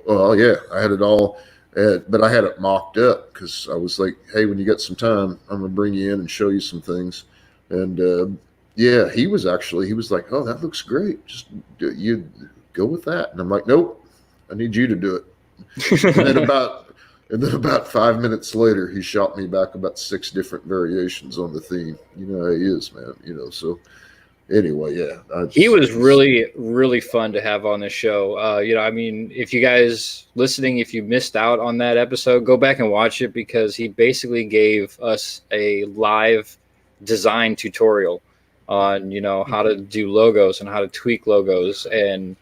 Well, yeah, I had it all, but I had it mocked up because I was like, hey, when you got some time, I'm going to bring you in and show you some things. And he was like, oh, that looks great. Just you go with that. And I'm like, nope, I need you to do it. And then about 5 minutes later, he shot me back about 6 different variations on the theme. You know how he is, man. So anyway, yeah. He was really, really fun to have on the show. If you guys listening, if you missed out on that episode, go back and watch it, because he basically gave us a live design tutorial. on, you know, how to do logos and how to tweak logos, and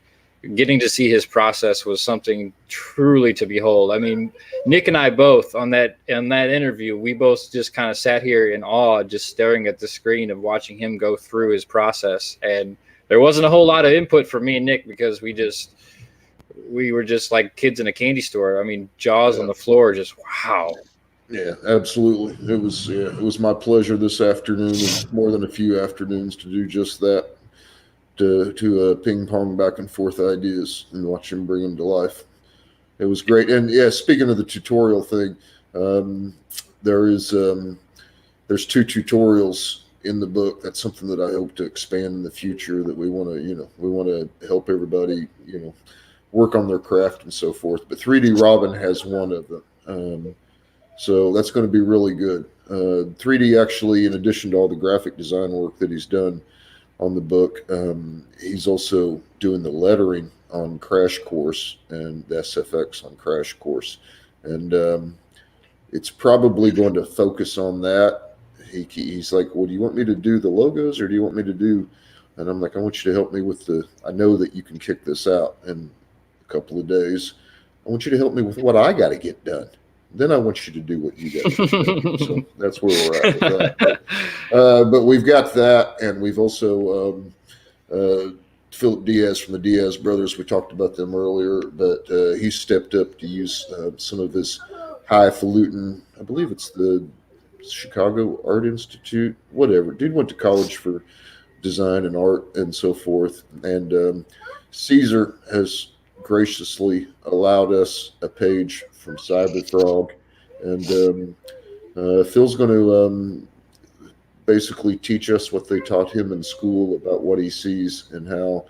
getting to see his process was something truly to behold. I mean, Nick and I both on that interview, we both just kind of sat here in awe, just staring at the screen of watching him go through his process. And there wasn't a whole lot of input from me and Nick because we were just like kids in a candy store. I mean, jaws on the floor, just wow. Yeah, absolutely. It was my pleasure this afternoon, and more than a few afternoons, to do just that. To ping pong back and forth ideas and watch him bring them to life. It was great. And yeah, speaking of the tutorial thing, there's 2 tutorials in the book. That's something that I hope to expand in the future, that we want to help everybody, work on their craft and so forth. But 3D Robin has one of them. So that's going to be really good. 3D actually, in addition to all the graphic design work that he's done on the book, he's also doing the lettering on Crash Course and the SFX on Crash Course, and it's probably going to focus on that. He's like, well, do you want me to do the logos, or do you want me to do, and I'm like, I want you to help me with I know that you can kick this out in a couple of days. I want you to help me with what I got to get done. Then I want you to do what you got to do. So that's where we're at with that. But we've got that, and we've also Philip Diaz from the Diaz brothers. We talked about them earlier, but he stepped up to use some of his highfalutin, I believe it's the Chicago Art Institute, whatever. Dude went to college for design and art and so forth. And Caesar has graciously allowed us a page from Cyberfrog, and Phil's going to basically teach us what they taught him in school about what he sees and how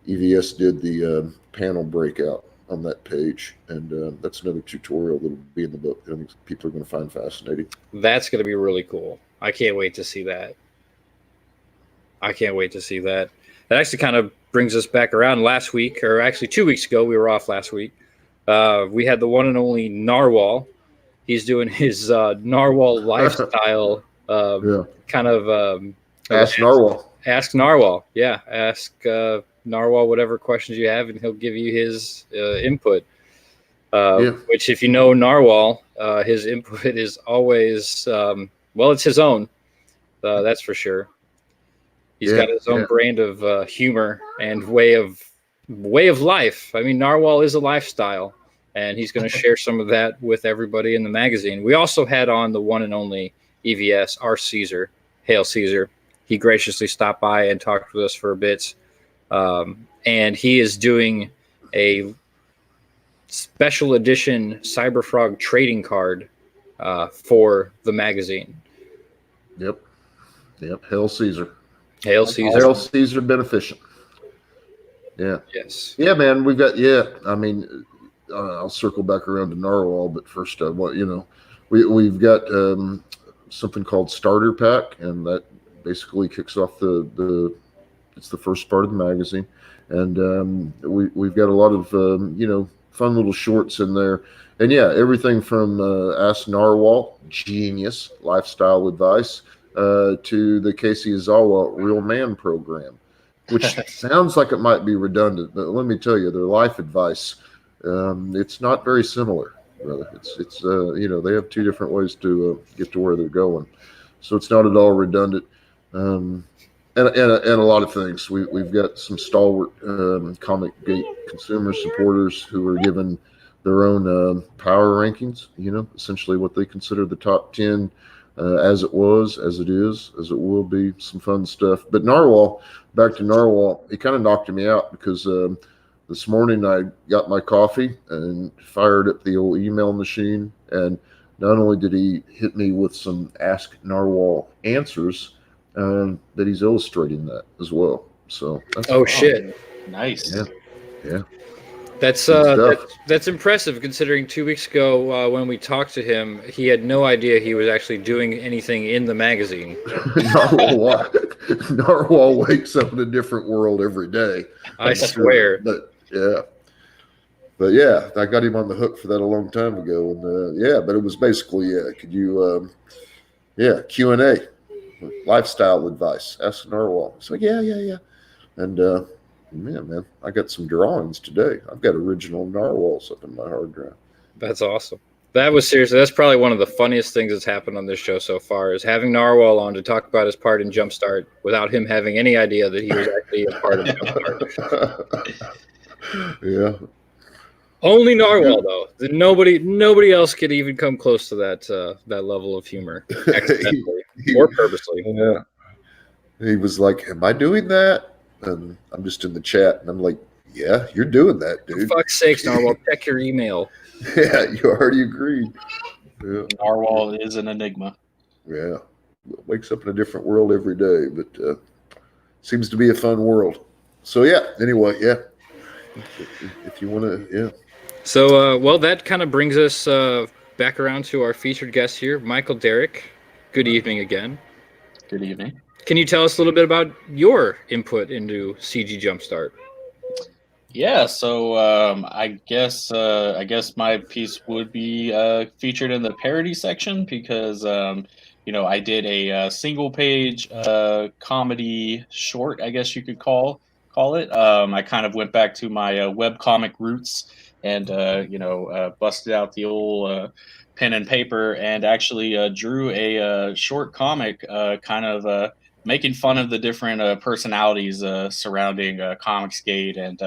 EVS did the panel breakout on that page. And that's another tutorial that will be in the book that I think people are going to find fascinating. That's going to be really cool. I can't wait to see that. That actually kind of brings us back around last week, or actually 2 weeks ago. We were off last week. We had the one and only Narwhal. He's doing his Narwhal lifestyle kind of Ask Narwhal. Ask Narwhal. Yeah, ask Narwhal whatever questions you have, and he'll give you his input. Which, if you know Narwhal, his input is always it's his own. That's for sure. He's got his own brand of humor and way of life. I mean, Narwhal is a lifestyle, and he's going to share some of that with everybody in the magazine. We also had on the one and only EVS, our Caesar. Hail Caesar. He graciously stopped by and talked with us for a bit. And he is doing a special edition Cyberfrog trading card for the magazine. Yep. Hail Caesar. Hail Caesar. Hail Caesar beneficent. Yeah. Yes. Yeah, man. We've got. I mean, I'll circle back around to Narwhal, but first, we've got something called Starter Pack, and that basically kicks off it's the first part of the magazine, and we've got a lot of fun little shorts in there, and everything from Ask Narwhal, genius lifestyle advice, to the Casey Izawa Real Man program, which sounds like it might be redundant, but let me tell you, their life advice, it's not very similar, brother. It's they have 2 different ways to get to where they're going, so it's not at all redundant. And a lot of things. We've got some stalwart ComicsGate consumer supporters who are given their own power rankings. Essentially what they consider the top 10. As it was, as it is, as it will be, some fun stuff. But back to Narwhal, he kind of knocked me out because this morning I got my coffee and fired up the old email machine, and not only did he hit me with some Ask Narwhal answers, that he's illustrating that as well. So shit, nice. Yeah. That's impressive, considering 2 weeks ago when we talked to him, he had no idea he was actually doing anything in the magazine. Narwhal wakes up in a different world every day. I swear. But I got him on the hook for that a long time ago, and but it was basically could you Q&A. lifestyle advice. Ask Narwhal. It's like, yeah. And man, I got some drawings today. I've got original narwhals up in my hard drive. That's awesome. That was seriously, that's probably one of the funniest things that's happened on this show so far, is having Narwhal on to talk about his part in Jumpstart without him having any idea that he was actually a part of Jumpstart. Yeah. Only Narwhal, though. Nobody else could even come close to that level of humor, accidentally or purposely. Yeah. He was like, "Am I doing that?" And I'm just in the chat, and I'm like, "Yeah, you're doing that, dude." For fuck's sakes, Narwhal, check your email. Yeah, you already agreed. Yeah. Narwhal is an enigma. Yeah. Wakes up in a different world every day, but seems to be a fun world. So, yeah, anyway, yeah. If you want to, yeah. So, well, that kind of brings us back around to our featured guest here, Michael Derrick. Good evening again. Good evening. Can you tell us a little bit about your input into CG Jumpstart? Yeah, so I guess my piece would be featured in the parody section because I did a single page comedy short, I guess you could call it. I kind of went back to my webcomic roots and busted out the old pen and paper and actually drew a short comic kind of making fun of the different personalities surrounding ComicsGate and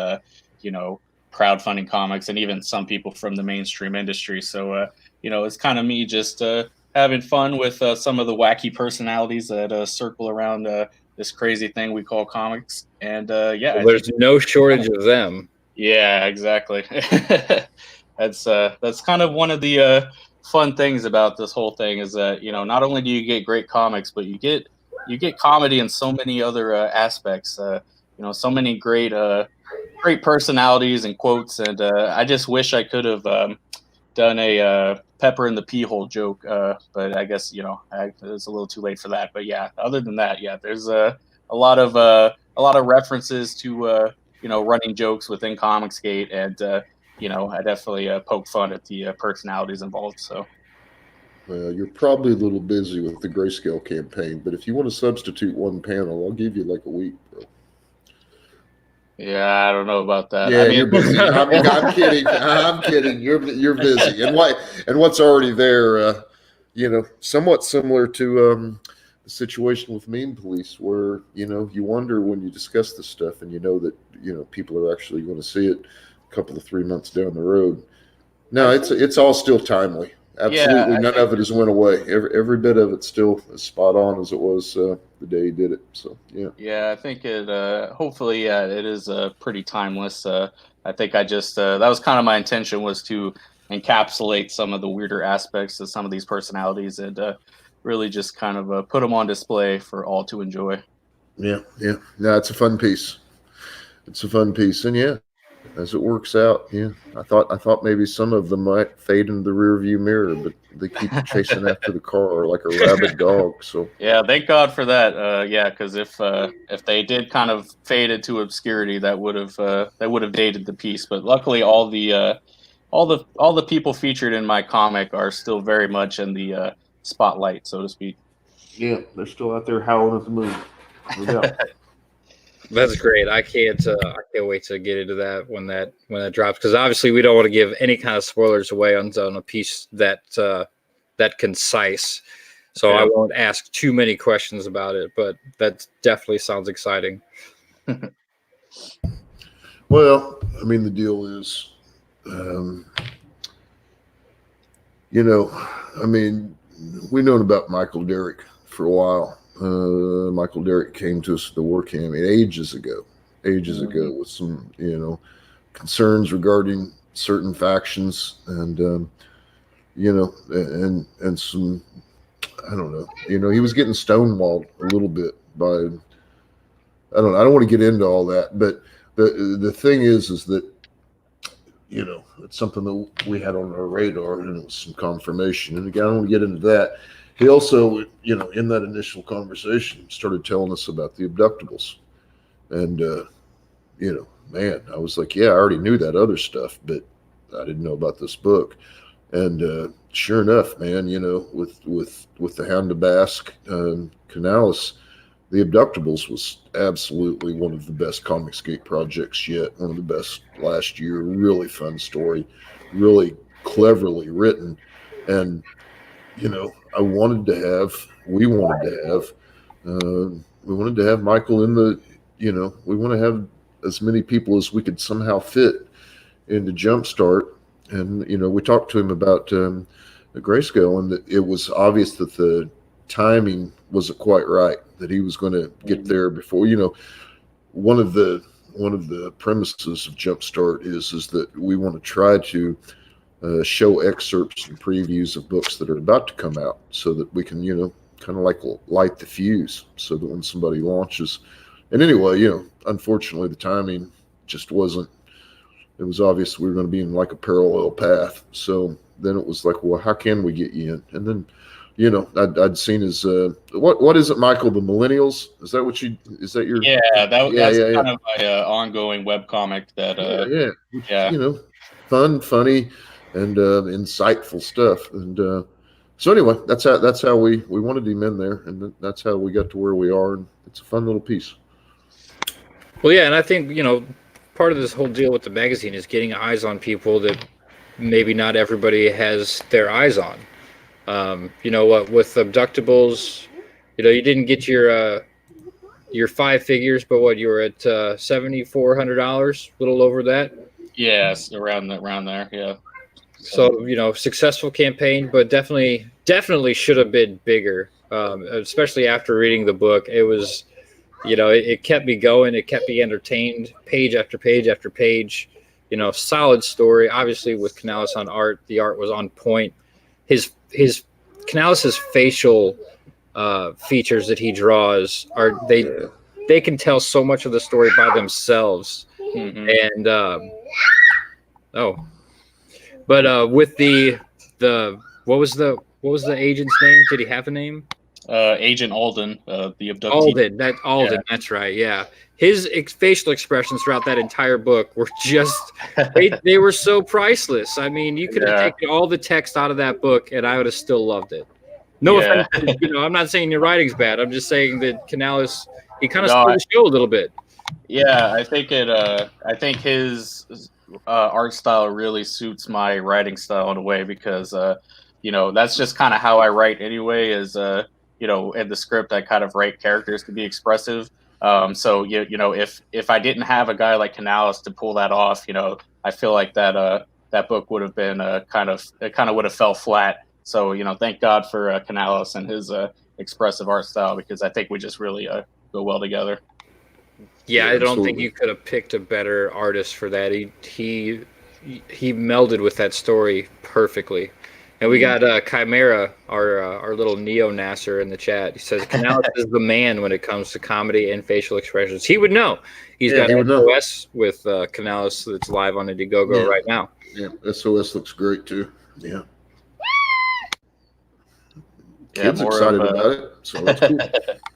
crowdfunding comics and even some people from the mainstream industry. So it's kind of me just having fun with some of the wacky personalities that circle around this crazy thing we call comics. And there's no shortage of them. Yeah, exactly. That's kind of one of the fun things about this whole thing is that not only do you get great comics, but you get comedy in so many other aspects. So many great personalities and quotes, and I just wish I could have done a pepper in the pea hole joke, but I guess it's a little too late for that. But yeah, other than that, yeah, there's a lot of references to running jokes within ComicsGate, and I definitely poke fun at the personalities involved. So. Well, you're probably a little busy with the Grayscale campaign, but if you want to substitute one panel, I'll give you like a week, bro. Yeah, I don't know about that. Yeah, you're busy. I'm kidding. I'm kidding. You're busy, and what's already there, somewhat similar to the situation with Meme Police, where you wonder when you discuss this stuff, and that people are actually going to see it a couple of 3 months down the road. No, it's all still timely. Absolutely, none of it has went away. Every bit of it's still as spot on as it was the day he did it. So yeah, I think it. Hopefully, it is pretty timeless. I think I just that was kind of my intention, was to encapsulate some of the weirder aspects of some of these personalities and really just kind of put them on display for all to enjoy. Yeah. No, it's a fun piece. And yeah. As it works out, yeah. I thought maybe some of them might fade into the rearview mirror, but they keep chasing after the car like a rabid dog. So yeah, thank God for that. Because if they did kind of fade into obscurity, that would have dated the piece. But luckily, all the people featured in my comic are still very much in the spotlight, so to speak. Yeah, they're still out there howling at the moon. No doubt. That's great. I can't wait to get into that when that drops, because obviously we don't want to give any kind of spoilers away on a piece that concise. So I won't ask too many questions about it, but that definitely sounds exciting. Well, I mean, the deal is, we've known about Michael Derrick for a while. Michael Derrick came to us at the War Camp ages ago with some, concerns regarding certain factions and, and some, I don't know, he was getting stonewalled a little bit by, I don't want to get into all that, but the thing is that, it's something that we had on our radar, and it was some confirmation. And again, I don't want to get into that. He also, in that initial conversation, started telling us about the abductables. And, man, I was like, yeah, I already knew that other stuff, but I didn't know about this book. And sure enough, man, with the Hound of Basque, Canales, The Abductibles was absolutely one of the best ComicsGate projects yet. One of the best last year. Really fun story, really cleverly written, and I wanted to have, we wanted to have Michael in the, we want to have as many people as we could somehow fit into Jumpstart. And, we talked to him about the Grayscale, and it was obvious that the timing wasn't quite right, that he was going to get there before, one of the premises of Jumpstart is that we want to try to show excerpts and previews of books that are about to come out, so that we can, kind of like light the fuse, so that when somebody launches. And anyway, unfortunately, the timing just wasn't. It was obvious we were going to be in like a parallel path. So then it was like, well, how can we get you in? And then, I'd seen his what is it, Michael? The Millennials? Is that what you? Is that your? Yeah, that's kind of my ongoing webcomic that. Fun, funny, and insightful stuff. And so anyway, that's how we wanted him in there, and that's how we got to where we are. And it's a fun little piece. Well, yeah, and I think part of this whole deal with the magazine is getting eyes on people that maybe not everybody has their eyes on. With Abductibles, you didn't get your 5 figures, but you were at $7,400, a little over that. Yes, around there, yeah. So successful campaign, but definitely should have been bigger. Especially after reading the book, it was. It kept me going. It kept me entertained, page after page after page. Solid story. Obviously, with Canales on art, the art was on point. His Canales' facial features that he draws they can tell so much of the story by themselves. Mm-hmm. And with the what was the agent's name? Did he have a name? Agent Alden, the abductee. Alden, that's right. Yeah, his facial expressions throughout that entire book were just they were so priceless. I mean, you could have taken all the text out of that book, and I would have still loved it. No offense, I'm not saying your writing's bad. I'm just saying that Canales, he kind of stole the show a little bit. Yeah, I think his art style really suits my writing style in a way, because that's just kind of how I write anyway. Is in the script, I kind of write characters to be expressive. So if I didn't have a guy like Canales to pull that off, I feel like that book would have been kind of would have fell flat. So thank God for Canales and his expressive art style, because I think we just really go well together. Yeah, I don't think you could have picked a better artist for that. He melded with that story perfectly. And we got Chimera, our little neo-Nasser in the chat. He says Canales is the man when it comes to comedy and facial expressions. He would know. He's got SOS with Canales that's live on Indiegogo right now. Yeah, SOS looks great too. Yeah. Kids excited about it, so that's cool.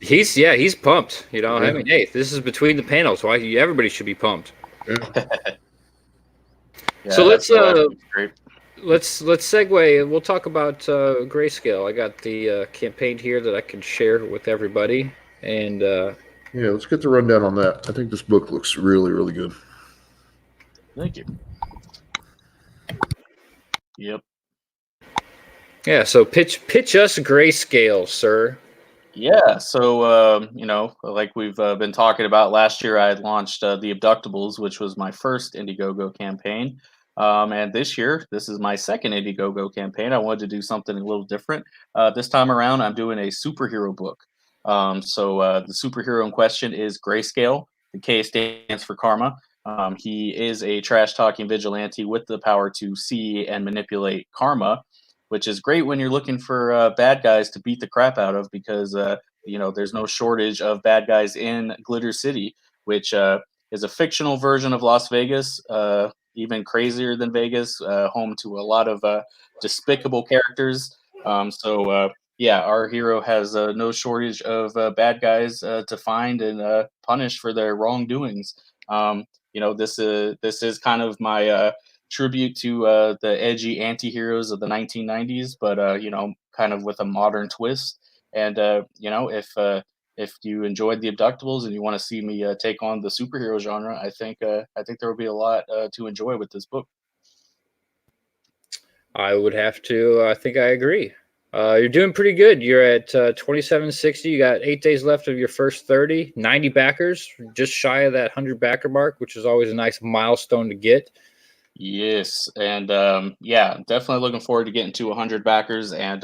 He's pumped. I mean, hey, this is between the panels. Why everybody should be pumped. Yeah. So let's segue. We'll talk about Grayscale. I got the campaign here that I can share with everybody, and let's get the rundown on that. I think this book looks really, really good. Thank you. Yep. Yeah. So pitch us Grayscale, sir. Yeah. So like we've been talking about, last year I had launched The Abductibles, which was my first Indiegogo campaign. And this year, this is my second Indiegogo campaign. I wanted to do something a little different. This time around, I'm doing a superhero book. So the superhero in question is Grayscale. The K stands for Karma. He is a trash-talking vigilante with the power to see and manipulate karma, which is great when you're looking for bad guys to beat the crap out of, because there's no shortage of bad guys in Glitter City, which is a fictional version of Las Vegas. Even crazier than Vegas, home to a lot of despicable characters. Our hero has no shortage of bad guys to find and punish for their wrongdoings. This is kind of my tribute to the edgy anti-heroes of the 1990s, but you know, kind of with a modern twist. And you know, if you enjoyed the Abductables and you want to see me take on the superhero genre, I think there will be a lot to enjoy with this book. I would have to. I think I agree. You're doing pretty good. You're at 2760. You got 8 days left of your first 30. 90 backers, just shy of that 100 backer mark, which is always a nice milestone to get. Yes, and yeah, definitely looking forward to getting to 100 backers. And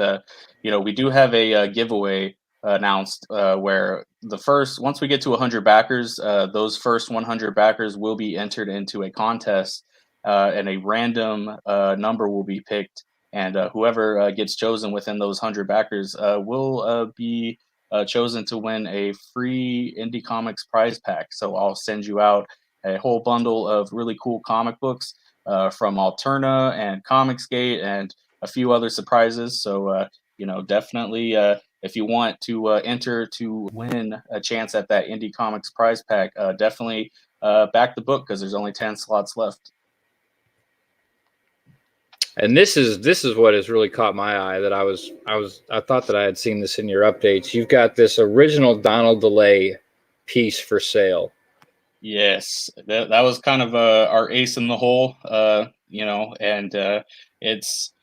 you know, we do have a giveaway announced where once we get to 100 backers, those first 100 backers will be entered into a contest, and a random number will be picked, and whoever gets chosen within those 100 backers will be chosen to win a free Indie Comics prize pack. So I'll send you out a whole bundle of really cool comic books from Alterna and ComicsGate and a few other surprises. So, you know, definitely if you want to enter to win a chance at that Indie Comics prize pack, definitely back the book because there's only 10 slots left. And this is what has really caught my eye. That I thought that I had seen this in your updates. You've got this original Donald DeLay piece for sale. Yes, that was kind of our ace in the hole, you know, and it's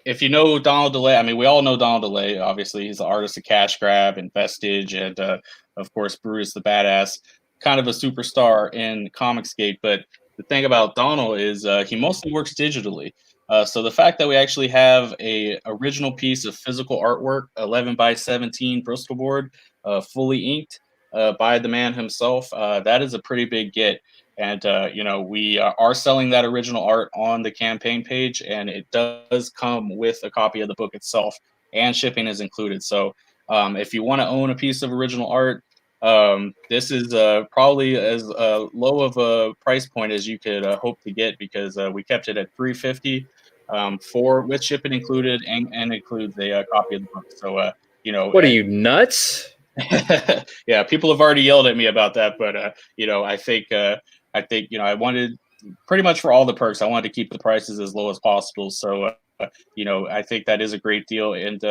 if you know Donald DeLay, I mean, we all know Donald DeLay. Obviously, he's the artist of Cash Grab and Vestige, and of course, Brutus the Badass, kind of a superstar in ComicsGate. But the thing about Donald is he mostly works digitally. So the fact that we actually have a original piece of physical artwork, 11 by 17 Bristol board, fully inked by the man himself, that is a pretty big get. And, you know, we are selling that original art on the campaign page, and it does come with a copy of the book itself, and shipping is included. So if you want to own a piece of original art, this is probably as low of a price point as you could hope to get, because we kept it at $350 for with shipping included, and includes a copy of the book. So, you know, what are you, nuts? Yeah, people have already yelled at me about that, but you know, I think you know, I wanted pretty much for all the perks, I wanted to keep the prices as low as possible. So you know, I think that is a great deal. And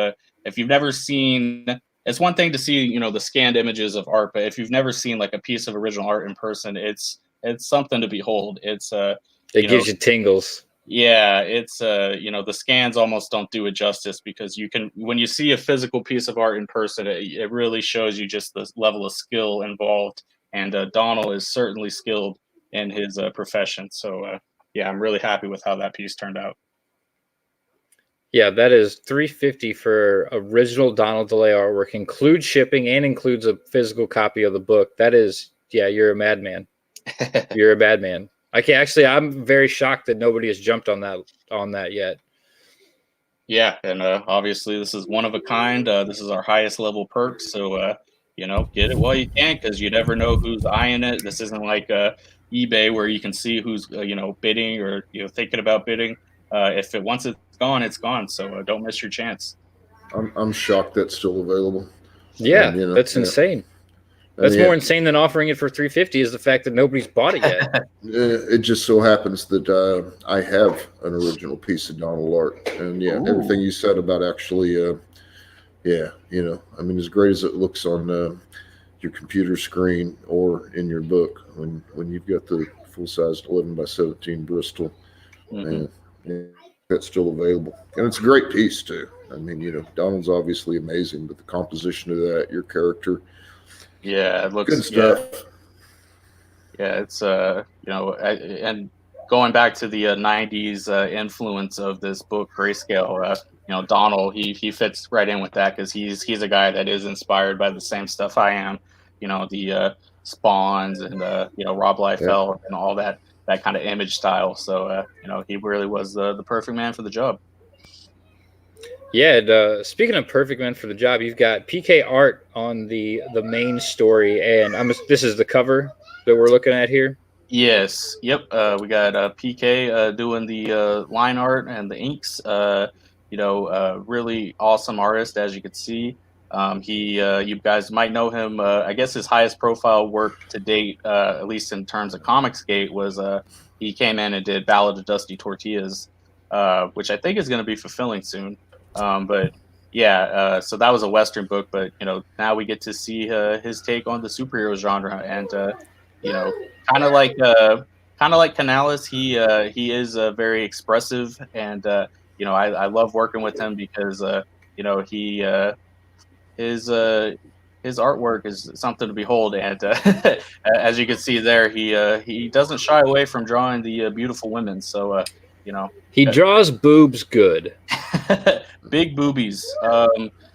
if you've never seen, it's one thing to see, you know, the scanned images of art, but if you've never seen like a piece of original art in person, it's something to behold. It's it gives you tingles. Yeah, it's you know, the scans almost don't do it justice, because you can, when you see a physical piece of art in person, it really shows you just the level of skill involved. And Donald is certainly skilled in his profession. So yeah, I'm really happy with how that piece turned out. Yeah, that is $350 for original Donald DeLay artwork, includes shipping and includes a physical copy of the book. That is, yeah, you're a madman. You're a bad man. I'm very shocked that nobody has jumped on that yet. Yeah, and obviously this is one of a kind. This is our highest level perk, so you know, get it while you can, because you never know who's eyeing it. This isn't like eBay where you can see who's you know, bidding, or you know, thinking about bidding. If once it's gone, it's gone. So don't miss your chance. I'm shocked that's still available. Yeah, and, you know, that's insane. That's more insane than offering it for $350 is the fact that nobody's bought it yet. It just so happens that I have an original piece of Donald art, and yeah, Ooh. Everything you said about actually, yeah, you know, I mean, as great as it looks on your computer screen or in your book, when you've got the full size 11 by 17 Bristol, and that's still available, and it's a great piece too. I mean, you know, Donald's obviously amazing, but the composition of that, your character. Yeah, it looks good stuff. Yeah, it's you know, and going back to the '90s influence of this book, Grayscale. You know, Donald, he fits right in with that, because he's a guy that is inspired by the same stuff I am. You know, the Spawns and you know, Rob Liefeld and all that kind of image style. So you know, he really was the perfect man for the job. Yeah, speaking of perfect man for the job, you've got PK art on the main story, and this is the cover that we're looking at here. Yes, yep. We got PK doing the line art and the inks. You know, really awesome artist, as you can see. You guys might know him. I guess his highest profile work to date, at least in terms of ComicsGate, was he came in and did Ballad of Dusty Tortillas, which I think is going to be fulfilling soon. But yeah, so that was a Western book, but now we get to see his take on the superhero genre, and kind of like Canales, he is very expressive, and I love working with him because he his artwork is something to behold, and as you can see there, he doesn't shy away from drawing the beautiful women. So he draws boobs good. Big boobies.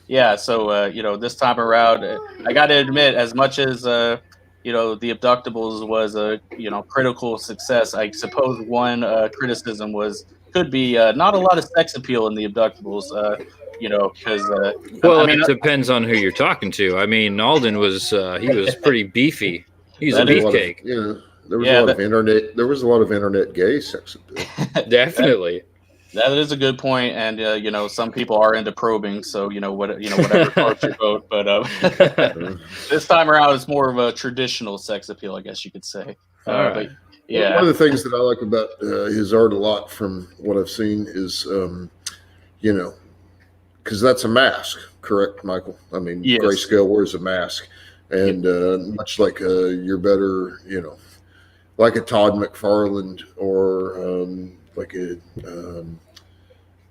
Yeah. So this time around, I got to admit, as much as the Abductables was a critical success, I suppose one criticism could be not a lot of sex appeal in the Abductables. Because it depends on who you're talking to. I mean, Alden was he was pretty beefy. He's a beefcake. There was a lot of internet. There was a lot of internet gay sex appeal. Definitely. That is a good point, and some people are into probing, so whatever part you vote. But this time around, it's more of a traditional sex appeal, I guess you could say. Right. But, yeah, one of the things that I like about his art a lot, from what I've seen, is because that's a mask, correct, Michael? I mean, yes. Grayscale wears a mask, and much like your better, like a Todd McFarlane or like a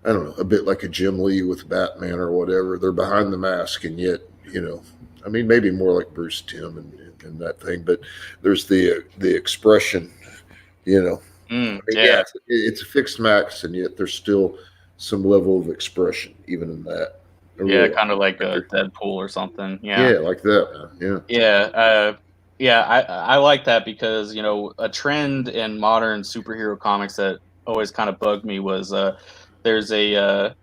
I don't know, a bit like a Jim Lee with Batman or whatever. They're behind the mask, and yet, I mean, maybe more like Bruce Timm and that thing. But there's the expression, it's a fixed mask, and yet there's still some level of expression even in that. Kind of like a Deadpool or something. Yeah, like that. Man. I like that because a trend in modern superhero comics that always kind of bugged me was there's a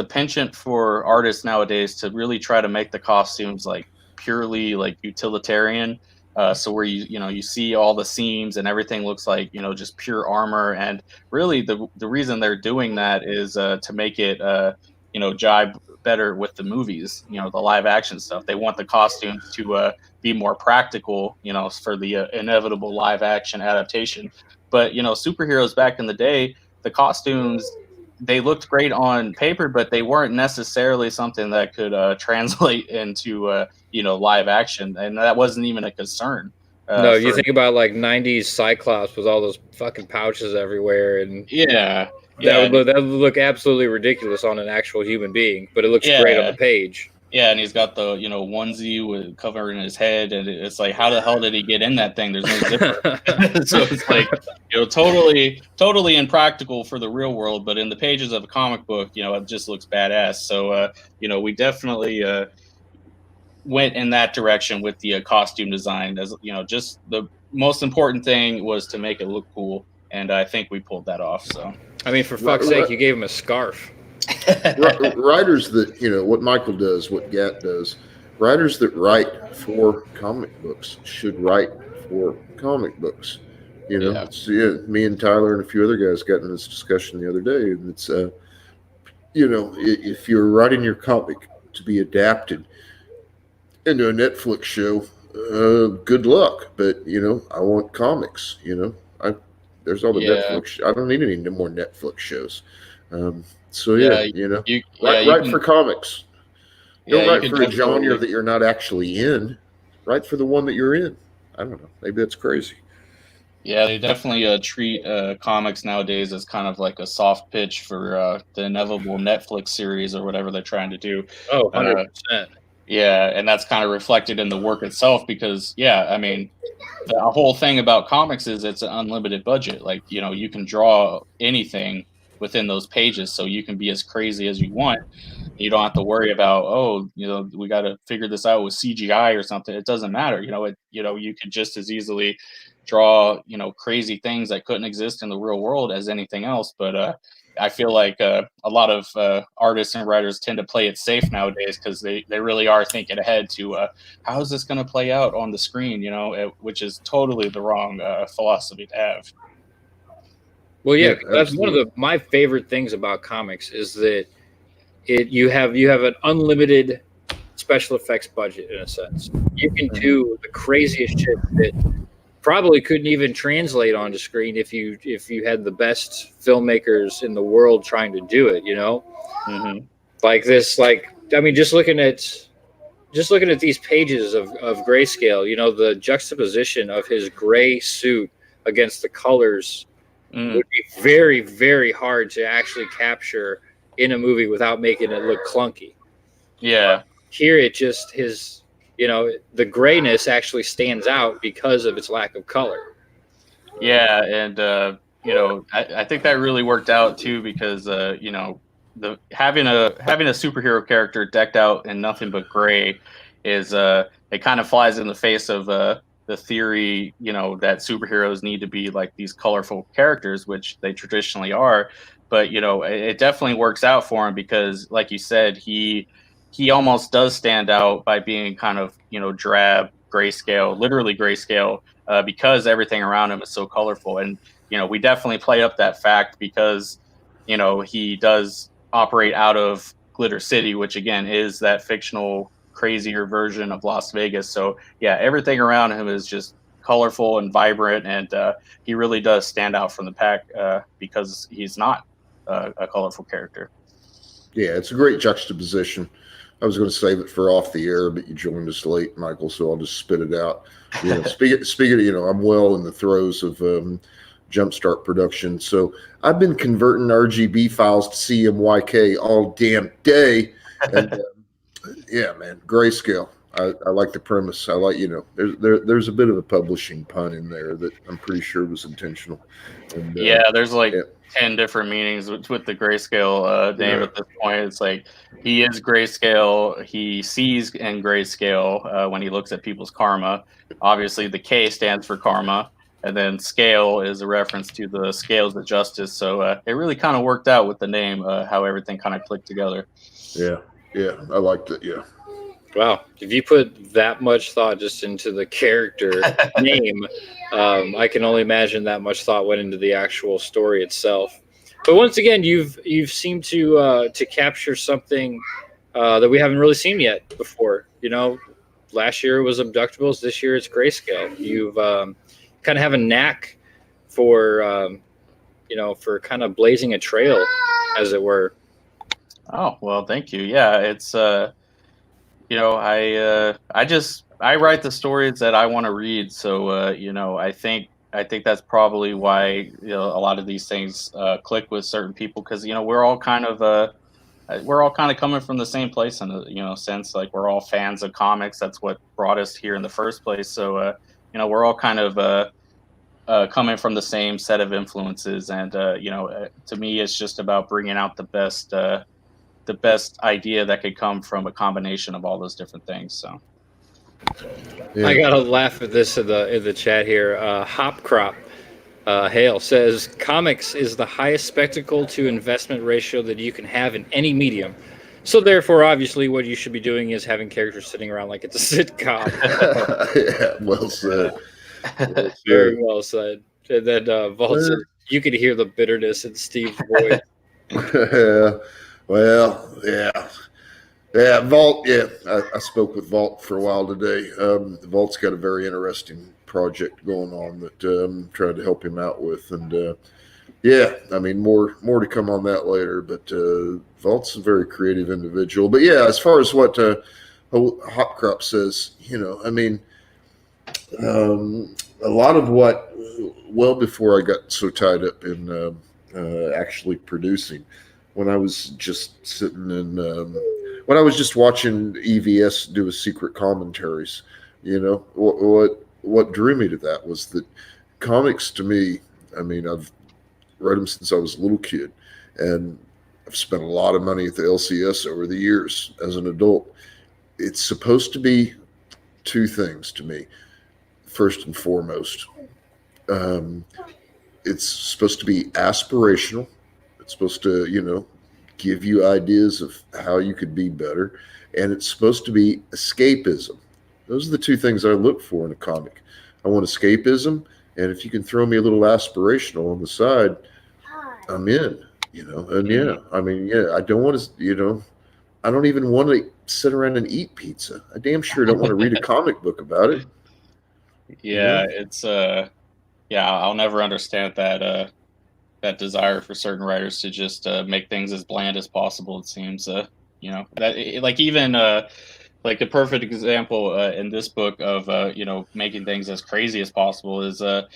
penchant for artists nowadays to really try to make the costumes like purely like utilitarian. So where you see all the seams and everything looks like just pure armor, and really the reason they're doing that is to make it jibe better with the movies, the live action stuff. They want the costumes to be more practical, for the inevitable live action adaptation. But superheroes back in the day, the costumes, they looked great on paper, but they weren't necessarily something that could translate into live action, and that wasn't even a concern. No, you think about like '90s Cyclops with all those fucking pouches everywhere, and that would look absolutely ridiculous on an actual human being, but it looks great on the page. Yeah, and he's got the onesie with covering his head, and it's like, how the hell did he get in that thing? There's no zipper. So it's like totally impractical for the real world, but in the pages of a comic book, it just looks badass. So we definitely went in that direction with the costume design. As just the most important thing was to make it look cool, and I think we pulled that off. So I mean, for fuck's sake, you gave him a scarf. Writers that what Michael does, what Gat does, writers that write for comic books should write for comic books. Me and Tyler and a few other guys got in this discussion the other day, and it's if you're writing your comic to be adapted into a Netflix show, good luck. But I want comics. There's all the Netflix. I don't need any more Netflix shows. Write for comics. Don't write for a genre that you're not actually in. Write for the one that you're in. I don't know. Maybe that's crazy. Yeah, they definitely treat comics nowadays as kind of like a soft pitch for the inevitable Netflix series or whatever they're trying to do. Oh, 100%. Yeah, and that's kind of reflected in the work itself because, I mean, the whole thing about comics is it's an unlimited budget. Like, you can draw anything within those pages, so you can be as crazy as you want. You don't have to worry about, we got to figure this out with CGI or something. It doesn't matter. You could just as easily draw, crazy things that couldn't exist in the real world as anything else. But I feel like a lot of artists and writers tend to play it safe nowadays because they really are thinking ahead to how is this going to play out on the screen, which is totally the wrong philosophy to have. Well, yeah, that's one of my favorite things about comics is that you have an unlimited special effects budget in a sense. You can do the craziest shit that probably couldn't even translate onto screen if you had the best filmmakers in the world trying to do it. Mm-hmm. Like this, I mean, just looking at these pages of Grayscale, the juxtaposition of his gray suit against the colors would be very, very hard to actually capture in a movie without making it look clunky. Yeah. Here, it just the grayness actually stands out because of its lack of color. Yeah, and I think that really worked out too because the having a superhero character decked out in nothing but gray is it kind of flies in the face of the theory that superheroes need to be like these colorful characters, which they traditionally are. But it definitely works out for him because, like you said, he almost does stand out by being kind of drab grayscale, literally grayscale, because everything around him is so colorful. And we definitely play up that fact because he does operate out of Glitter City, which again is that fictional crazier version of Las Vegas. So yeah, everything around him is just colorful and vibrant, and he really does stand out from the pack because he's not a colorful character. Yeah, it's a great juxtaposition. I was going to save it for off the air, but you joined us late, Michael, so I'll just spit it out. Speaking of, I'm well in the throes of JUMPSTART production. So I've been converting RGB files to CMYK all damn day. And yeah, man, grayscale. I like the premise. I like, there's a bit of a publishing pun in there that I'm pretty sure was intentional. And, there's 10 different meanings with the grayscale name at this point. It's like he is grayscale. He sees in grayscale when he looks at people's karma. Obviously, the K stands for karma, and then scale is a reference to the scales of justice. So it really kind of worked out with the name, how everything kind of clicked together. Yeah, I liked it. Yeah. Wow, if you put that much thought just into the character name, I can only imagine that much thought went into the actual story itself. But once again, you've seemed to capture something that we haven't really seen yet before. Last year it was Abductables. This year it's Grayscale. You've kind of have a knack for for kind of blazing a trail, as it were. Oh well, thank you. Yeah, it's I write the stories that I want to read. So I think that's probably why a lot of these things click with certain people because we're all kind of coming from the same place in a sense. Like we're all fans of comics. That's what brought us here in the first place. So we're all kind of coming from the same set of influences. And to me, it's just about bringing out the best idea that could come from a combination of all those different things. So yeah. I gotta laugh at this in the chat here. Hop Crop Hale says comics is the highest spectacle to investment ratio that you can have in any medium. So therefore, obviously, what you should be doing is having characters sitting around like it's a sitcom. Yeah, well said. Very well said. And then Vault said, you could hear the bitterness in Steve's voice. Yeah. Well, yeah, Vault. Yeah, I spoke with Vault for a while today. Vault's got a very interesting project going on that I'm trying to help him out with, and I mean more to come on that later. But Vault's a very creative individual. But yeah, as far as what Hopcrop says, I mean, a lot of what well before I got so tied up in actually producing. When I was just sitting in, when I was just watching EVS do his secret commentaries, what drew me to that was that comics to me, I mean, I've read them since I was a little kid, and I've spent a lot of money at the LCS over the years as an adult. It's supposed to be two things to me. First and foremost, it's supposed to be aspirational. It's supposed to, give you ideas of how you could be better. And it's supposed to be escapism. Those are the two things I look for in a comic. I want escapism. And if you can throw me a little aspirational on the side, I'm in, And I mean, I don't want to, I don't even want to sit around and eat pizza. I damn sure don't want to read a comic book about it. Yeah, it's I'll never understand that that desire for certain writers to just make things as bland as possible. It seems, like even like a perfect example in this book of making things as crazy as possible is the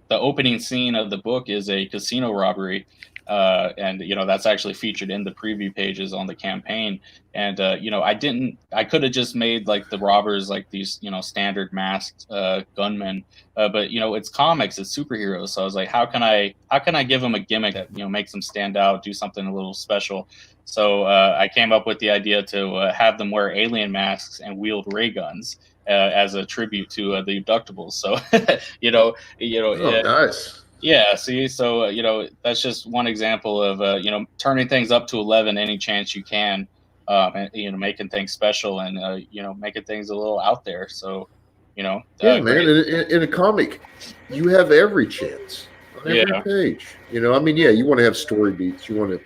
opening scene of the book is a casino robbery, and that's actually featured in the preview pages on the campaign. And I could have just made like the robbers like these standard masked gunmen, but it's comics, it's superheroes, so I was like, how can I give them a gimmick that makes them stand out, do something a little special. So I came up with the idea to have them wear alien masks and wield ray guns as a tribute to the Abductables. So Oh, nice. yeah. See, so that's just one example of turning things up to 11 any chance you can, and making things special and making things a little out there. So yeah, man. In a comic, you have every chance on every page. You want to have story beats. You want to.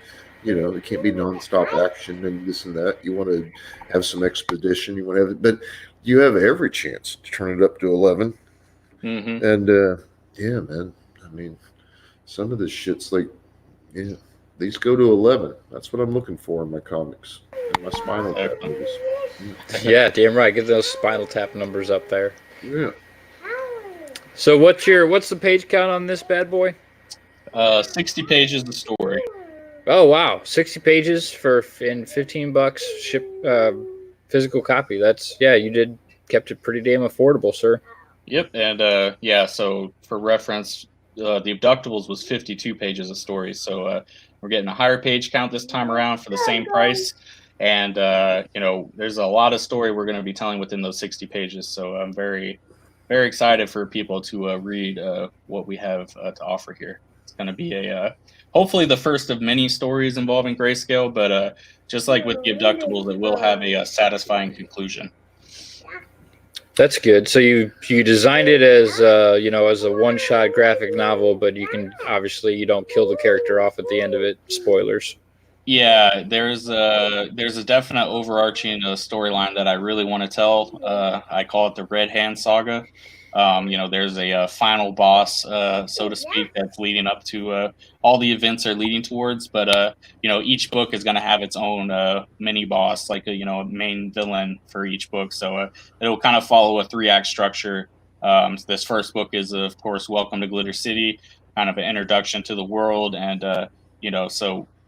It can't be nonstop action and this and that. You want to have some expedition. You want to have it, but you have every chance to turn it up to 11. Mm-hmm. And yeah, man. I mean, some of this shit's like, yeah, these go to 11. That's what I'm looking for in my comics. In my Spinal Tap movies. Yeah, damn right. Get those Spinal Tap numbers up there. Yeah. So what's the page count on this bad boy? 60 pages of story. Oh wow, 60 pages in $15 ship physical copy. That's you kept it pretty damn affordable, sir. Yep, and so for reference, the Abductables was 52 pages of stories. So we're getting a higher page count this time around for the same price. And there's a lot of story we're going to be telling within those 60 pages. So I'm very, very excited for people to read what we have to offer here. It's going to be hopefully the first of many stories involving Grayscale, but just like with the Abductables, it will have a satisfying conclusion. That's good. So you designed it as as a one-shot graphic novel, but you don't kill the character off at the end of it. Spoilers. Yeah, there's a definite overarching storyline that I really want to tell. I call it the Red Hand Saga. There's a final boss, so to speak, that's leading up to all the events are leading towards. But each book is going to have its own mini boss, like a main villain for each book. So it'll kind of follow a 3-act structure. This first book is, of course, Welcome to Glitter City, kind of an introduction to the world, and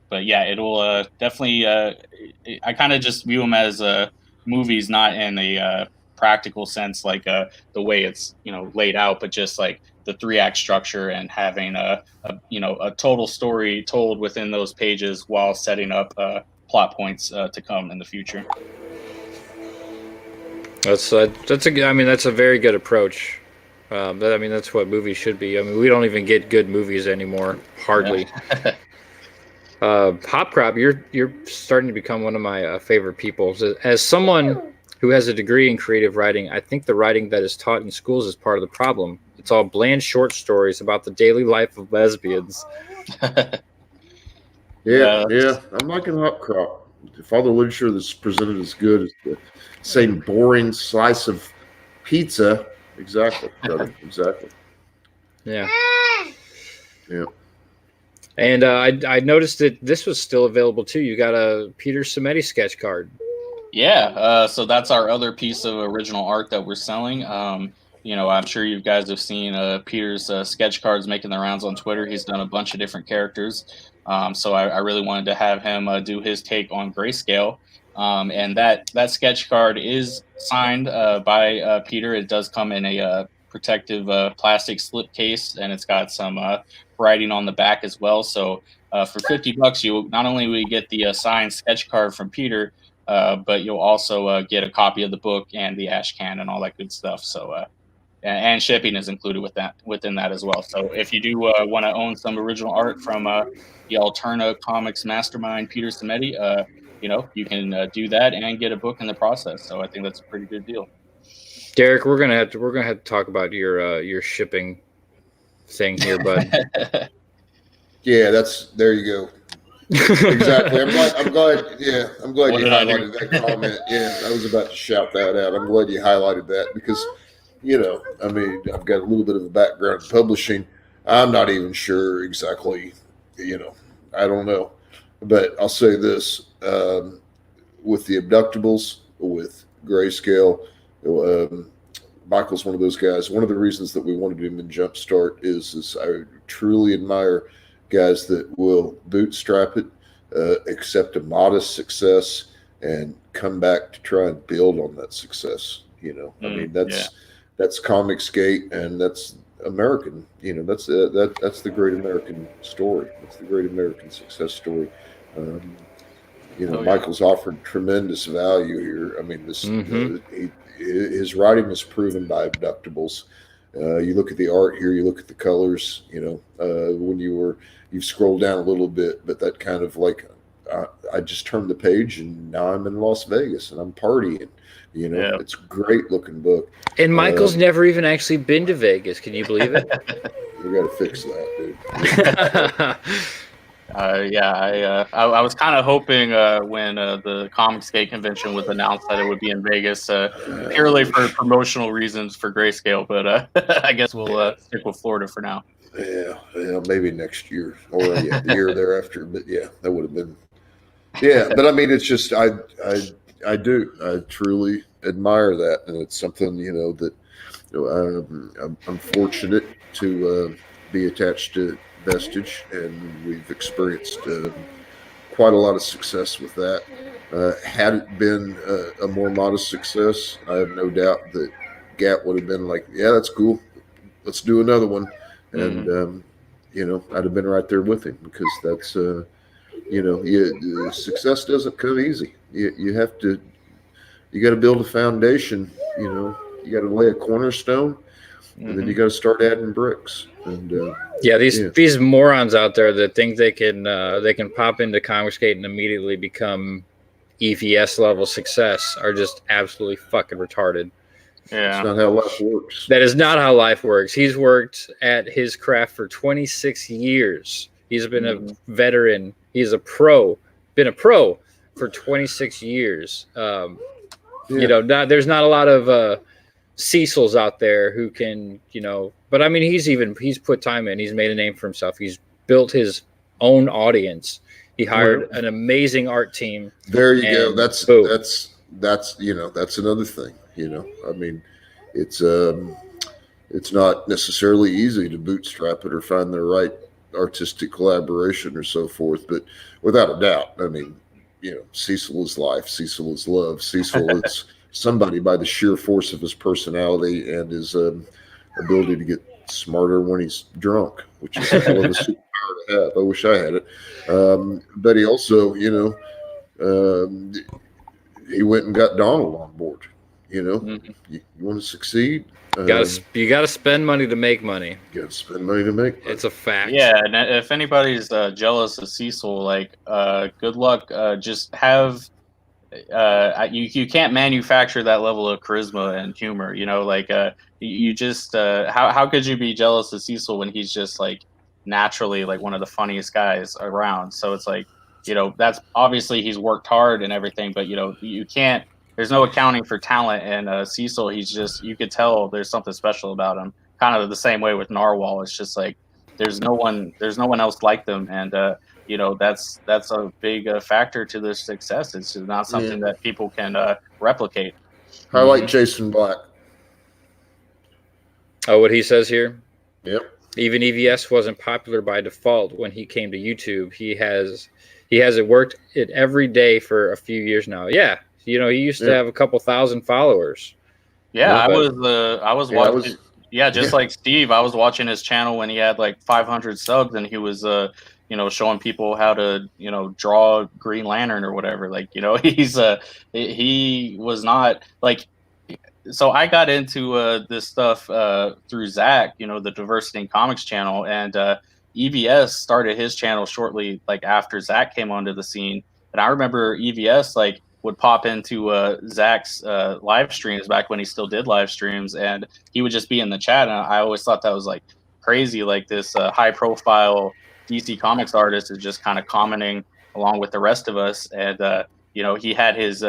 But yeah, it'll definitely. I kind of just view them as movies, not in a practical sense, like the way it's laid out, but just like the 3-act structure and having a total story told within those pages while setting up plot points to come in the future. That's a very good approach. That's what movies should be. I mean, we don't even get good movies anymore, hardly. Yeah. Hopcrop, you're starting to become one of my favorite people. As someone who has a degree in creative writing, I think the writing that is taught in schools is part of the problem. It's all bland short stories about the daily life of lesbians. Yeah. I'm liking Hopcrop. If all the literature that's presented is good as the same boring slice of pizza, exactly, brother, exactly. Yeah. Yeah. And I noticed that this was still available too. You got a Peter Simeti sketch card. Yeah, so that's our other piece of original art that we're selling. I'm sure you guys have seen Peter's sketch cards making the rounds on Twitter. He's done a bunch of different characters. So I really wanted to have him do his take on Grayscale. And that sketch card is signed by Peter. It does come in a protective plastic slip case, and it's got some writing on the back as well. So for $50, you not only will you get the signed sketch card from Peter, but you'll also get a copy of the book and the ash can and all that good stuff. So and shipping is included within that as well. So if you do want to own some original art from the Alterna Comics mastermind Peter Simeti, you can do that and get a book in the process. So I think that's a pretty good deal. Derrick, we're gonna have to talk about your shipping thing here, bud. Yeah, there you go. Exactly. I'm glad you highlighted that comment. Yeah, I was about to shout that out. I'm glad you highlighted that because I mean, I've got a little bit of a background in publishing. I'm not even sure exactly, I don't know. But I'll say this, with the abductables, with Grayscale, Michael's one of those guys. One of the reasons that we wanted him in Jumpstart is I truly admire guys that will bootstrap it, accept a modest success, and come back to try and build on that success. I mean, that's ComicsGate, and that's American. That's the great American story. That's the great American success story. Michael's offered tremendous value here. I mean, his writing is proven by abductables. You look at the art here, you look at the colors. When you've scrolled down a little bit, but that kind of like, I just turned the page and now I'm in Las Vegas and I'm partying. It's a great looking book. And Michael's never even actually been to Vegas. Can you believe it? We got to fix that, dude. I was kind of hoping when the ComicsGate convention was announced that it would be in Vegas, purely for promotional reasons for Grayscale. But I guess we'll stick with Florida for now. Yeah, maybe next year or the year thereafter. But yeah, that would have been. Yeah, but I mean, it's just I truly admire that, and it's something that I'm fortunate to be attached to Vestige, and we've experienced quite a lot of success with that. Had it been a more modest success, I have no doubt that Gat would have been like, yeah, that's cool, let's do another one. And I'd have been right there with him, because that's success doesn't come easy. You got to build a foundation. You got to lay a cornerstone, and then you got to start adding bricks. And these morons out there that think they can pop into ComicsGate and immediately become EVS level success are just absolutely fucking retarded. Yeah, that's not how life works. That is not how life works. He's worked at his craft for 26 years. He's been a veteran. He's been a pro for 26 years. There's not a lot of Cecils out there who can, but I mean, he's put time in. He's made a name for himself. He's built his own audience. He hired an amazing art team. There you go. That's another thing. I mean, it's not necessarily easy to bootstrap it or find the right artistic collaboration or so forth, but without a doubt, I mean, Cecil is life, Cecil is love, Cecil is somebody by the sheer force of his personality and his ability to get smarter when he's drunk, which is a hell of a superpower to have. I wish I had it. But he also, he went and got Donald on board. You want to succeed, you gotta spend money to make money. You gotta spend money to make money. It's a fact. Yeah, and if anybody's jealous of Cecil, good luck. Just have you can't manufacture that level of charisma and humor. You just how could you be jealous of Cecil when he's just naturally one of the funniest guys around? So it's that's obviously he's worked hard and everything, but you can't. There's no accounting for talent, and Cecil, you could tell there's something special about him. Kind of the same way with Narwhal. It's just there's no one else like them, and that's a big factor to their success. It's just not something that people can replicate. I like Jason Black. Oh, what he says here? Yep. Even EVS wasn't popular by default when he came to YouTube. He has it worked it every day for a few years now. Yeah. He used to have a couple thousand followers. Yeah, I was watching. Like Steve, I was watching his channel when he had 500 subs, and he was showing people how to draw Green Lantern or whatever. He was not So I got into this stuff through Zach, the Diversity in Comics channel, and EVS started his channel shortly after Zach came onto the scene, and I remember EVS would pop into Zach's live streams back when he still did live streams, and he would just be in the chat. And I always thought that was crazy. This high profile DC Comics artist is just kind of commenting along with the rest of us. And, he had his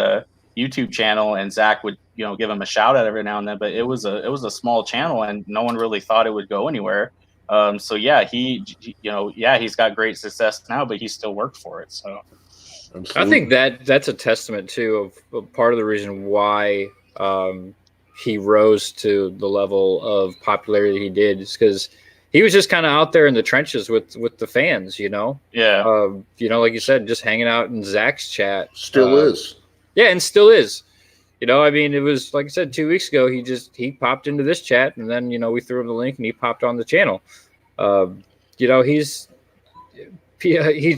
YouTube channel, and Zach would give him a shout out every now and then. But it was a small channel, and no one really thought it would go anywhere. So yeah, he's got great success now, but he still worked for it. So I think that's a testament too of part of the reason why he rose to the level of popularity he did, is because he was just kind of out there in the trenches with the fans, Yeah. Like you said, just hanging out in Zach's chat. Still is. Yeah, and still is. I mean, it was like I said 2 weeks ago. He popped into this chat, and then we threw him the link, and he popped on the channel. He's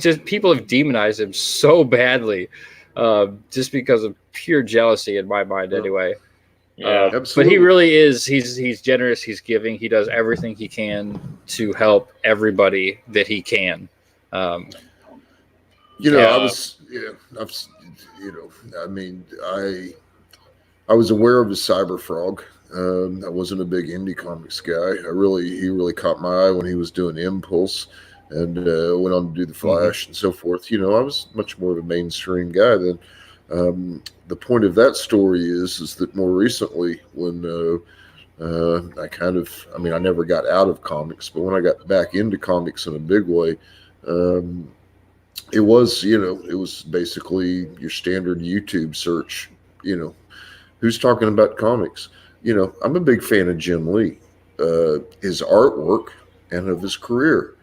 just, people have demonized him so badly, just because of pure jealousy in my mind, anyway. Yeah, but he really is. He's generous. He's giving. He does everything he can to help everybody that he can. I was aware of his Cyber Frog. I wasn't a big indie comics guy. He really caught my eye when he was doing Impulse and went on to do the Flash and so forth. I was much more of a mainstream guy then. The point of that story is that more recently, when I never got out of comics, but when I got back into comics in a big way, it was basically your standard YouTube search. Who's talking about comics? I'm a big fan of Jim Lee, his artwork and of his career.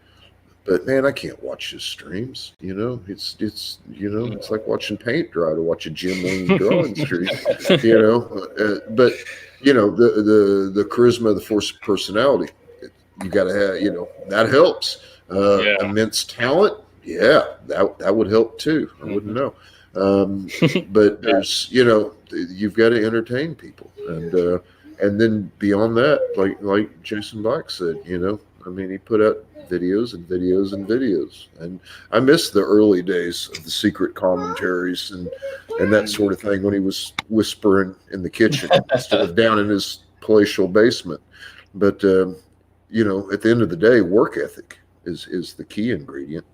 But man, I can't watch his streams. It's like watching paint dry to watch a Jim Lee drawing stream. But the charisma, the force of personality, you got to have. That helps. Immense talent, that would help too. I wouldn't know. But there's you've got to entertain people, and then beyond that, like Jason Black said, he put out videos and videos and videos, and I miss the early days of the secret commentaries and that sort of thing when he was whispering in the kitchen instead of down in his palatial basement. But at the end of the day, work ethic is the key ingredient.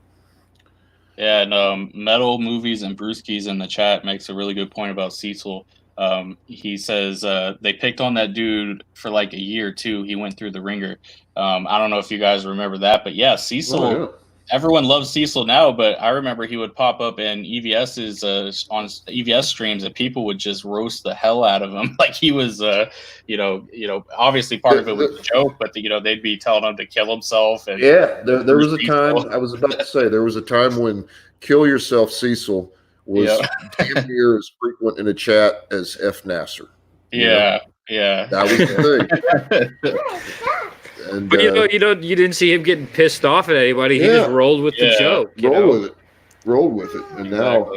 Yeah, and Metal Movies and Brewskis in the chat makes a really good point about Cecil. He says they picked on that dude for like a year or two. He went through the ringer. I don't know if you guys remember that, but yeah, Cecil. Oh, yeah. Everyone loves Cecil now, but I remember he would pop up in EVS's on EVS streams, and people would just roast the hell out of him. Like he was, obviously part of it was a joke, but they'd be telling him to kill himself. And there was a time. I was about to say there was a time when "Kill Yourself, Cecil" was damn near as frequent in a chat as F. Nasser. Yeah, that was the thing. And, but you didn't see him getting pissed off at anybody. He just rolled with the joke. Rolled with it, and now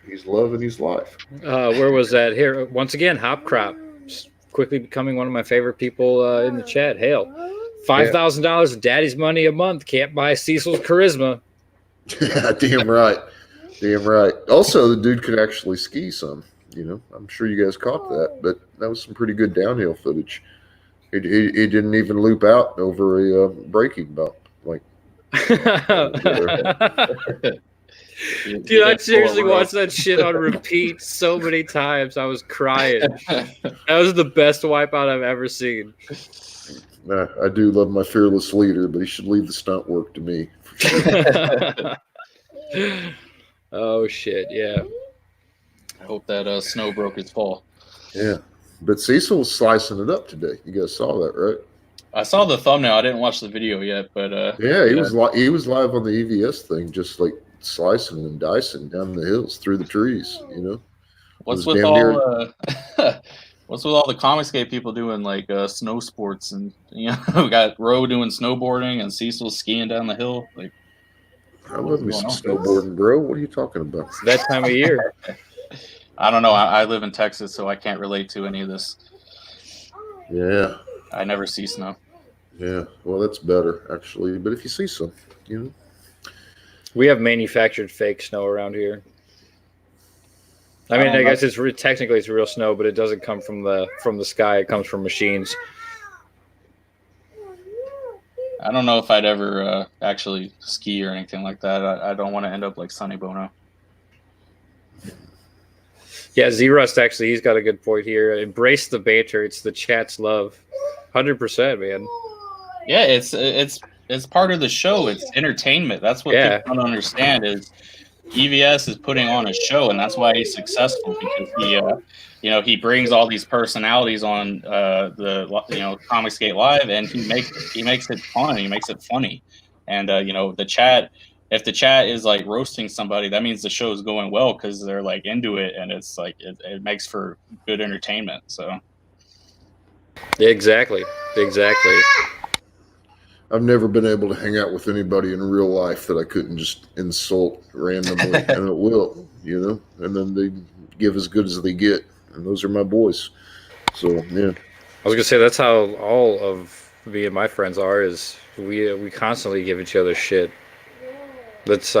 he's loving his life. Where was that? Here once again, Hop Crop, quickly becoming one of my favorite people in the chat. Hail, $5,000 of daddy's money a month can't buy Cecil's charisma. Yeah, damn right. Also, the dude could actually ski some. I'm sure you guys caught that, but that was some pretty good downhill footage. He didn't even loop out over a braking bump. Like, dude, I seriously watched that shit on repeat so many times. I was crying. That was the best wipeout I've ever seen. I do love my fearless leader, but he should leave the stunt work to me. Oh shit! Yeah. I hope that snow broke his fall. Yeah. But Cecil was slicing it up today. You guys saw that, right? I saw the thumbnail. I didn't watch the video yet, but he was live on the EVS thing, just like slicing and dicing down the hills through the trees. What's with all what's with all the ComicsGate people doing like snow sports, and we got Roe doing snowboarding and Cecil skiing down the hill. Like, I love me some snowboarding, bro. What are you talking about? It's that time of year. I don't know. I live in Texas, so I can't relate to any of this. Yeah. I never see snow. Yeah. Well, that's better, actually. But if you see some, We have manufactured fake snow around here. I mean, I guess technically it's real snow, but it doesn't come from the sky. It comes from machines. I don't know if I'd ever actually ski or anything like that. I don't want to end up like Sonny Bono. Yeah, Z-Rust, actually, he's got a good point here. Embrace the banter. It's the chat's love. 100%, man. Yeah, it's part of the show. It's entertainment. That's what people don't understand is EVS is putting on a show, and that's why he's successful, because he brings all these personalities on the ComicsGate Live, and he makes it fun. He makes it funny, and the chat. If the chat is like roasting somebody, that means the show is going well because they're like into it, and it's like it makes for good entertainment. So exactly. I've never been able to hang out with anybody in real life that I couldn't just insult randomly, and it will, and then they give as good as they get, and those are my boys. So yeah, I was gonna say that's how all of me and my friends are. Is we constantly give each other shit. That's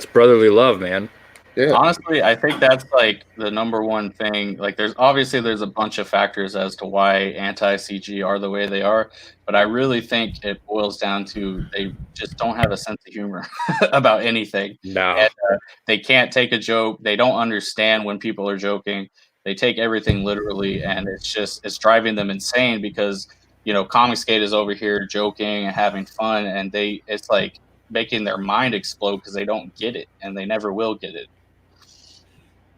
brotherly love, man. Yeah. Honestly, I think that's like the number one thing. Like, there's a bunch of factors as to why anti-CG are the way they are, but I really think it boils down to they just don't have a sense of humor about anything. No. And, they can't take a joke. They don't understand when people are joking. They take everything literally, and it's driving them insane because ComicsGate is over here joking and having fun, and it's like making their mind explode because they don't get it, and they never will get it.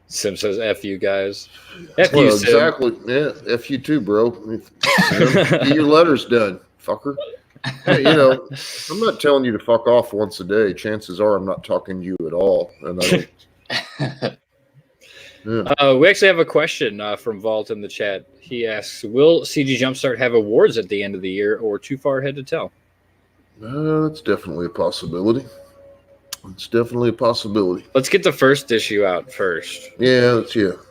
Sim says, F you guys. F well, you, Sim. Exactly. Yeah, F you too, bro. Get your letters done, fucker. Hey, I'm not telling you to fuck off once a day. Chances are I'm not talking to you at all. And I don't. Yeah. We actually have a question from Vault in the chat. He asks, will CG Jumpstart have awards at the end of the year, or too far ahead to tell? That's definitely a possibility. It's definitely a possibility. Let's get the first issue out first. Yeah,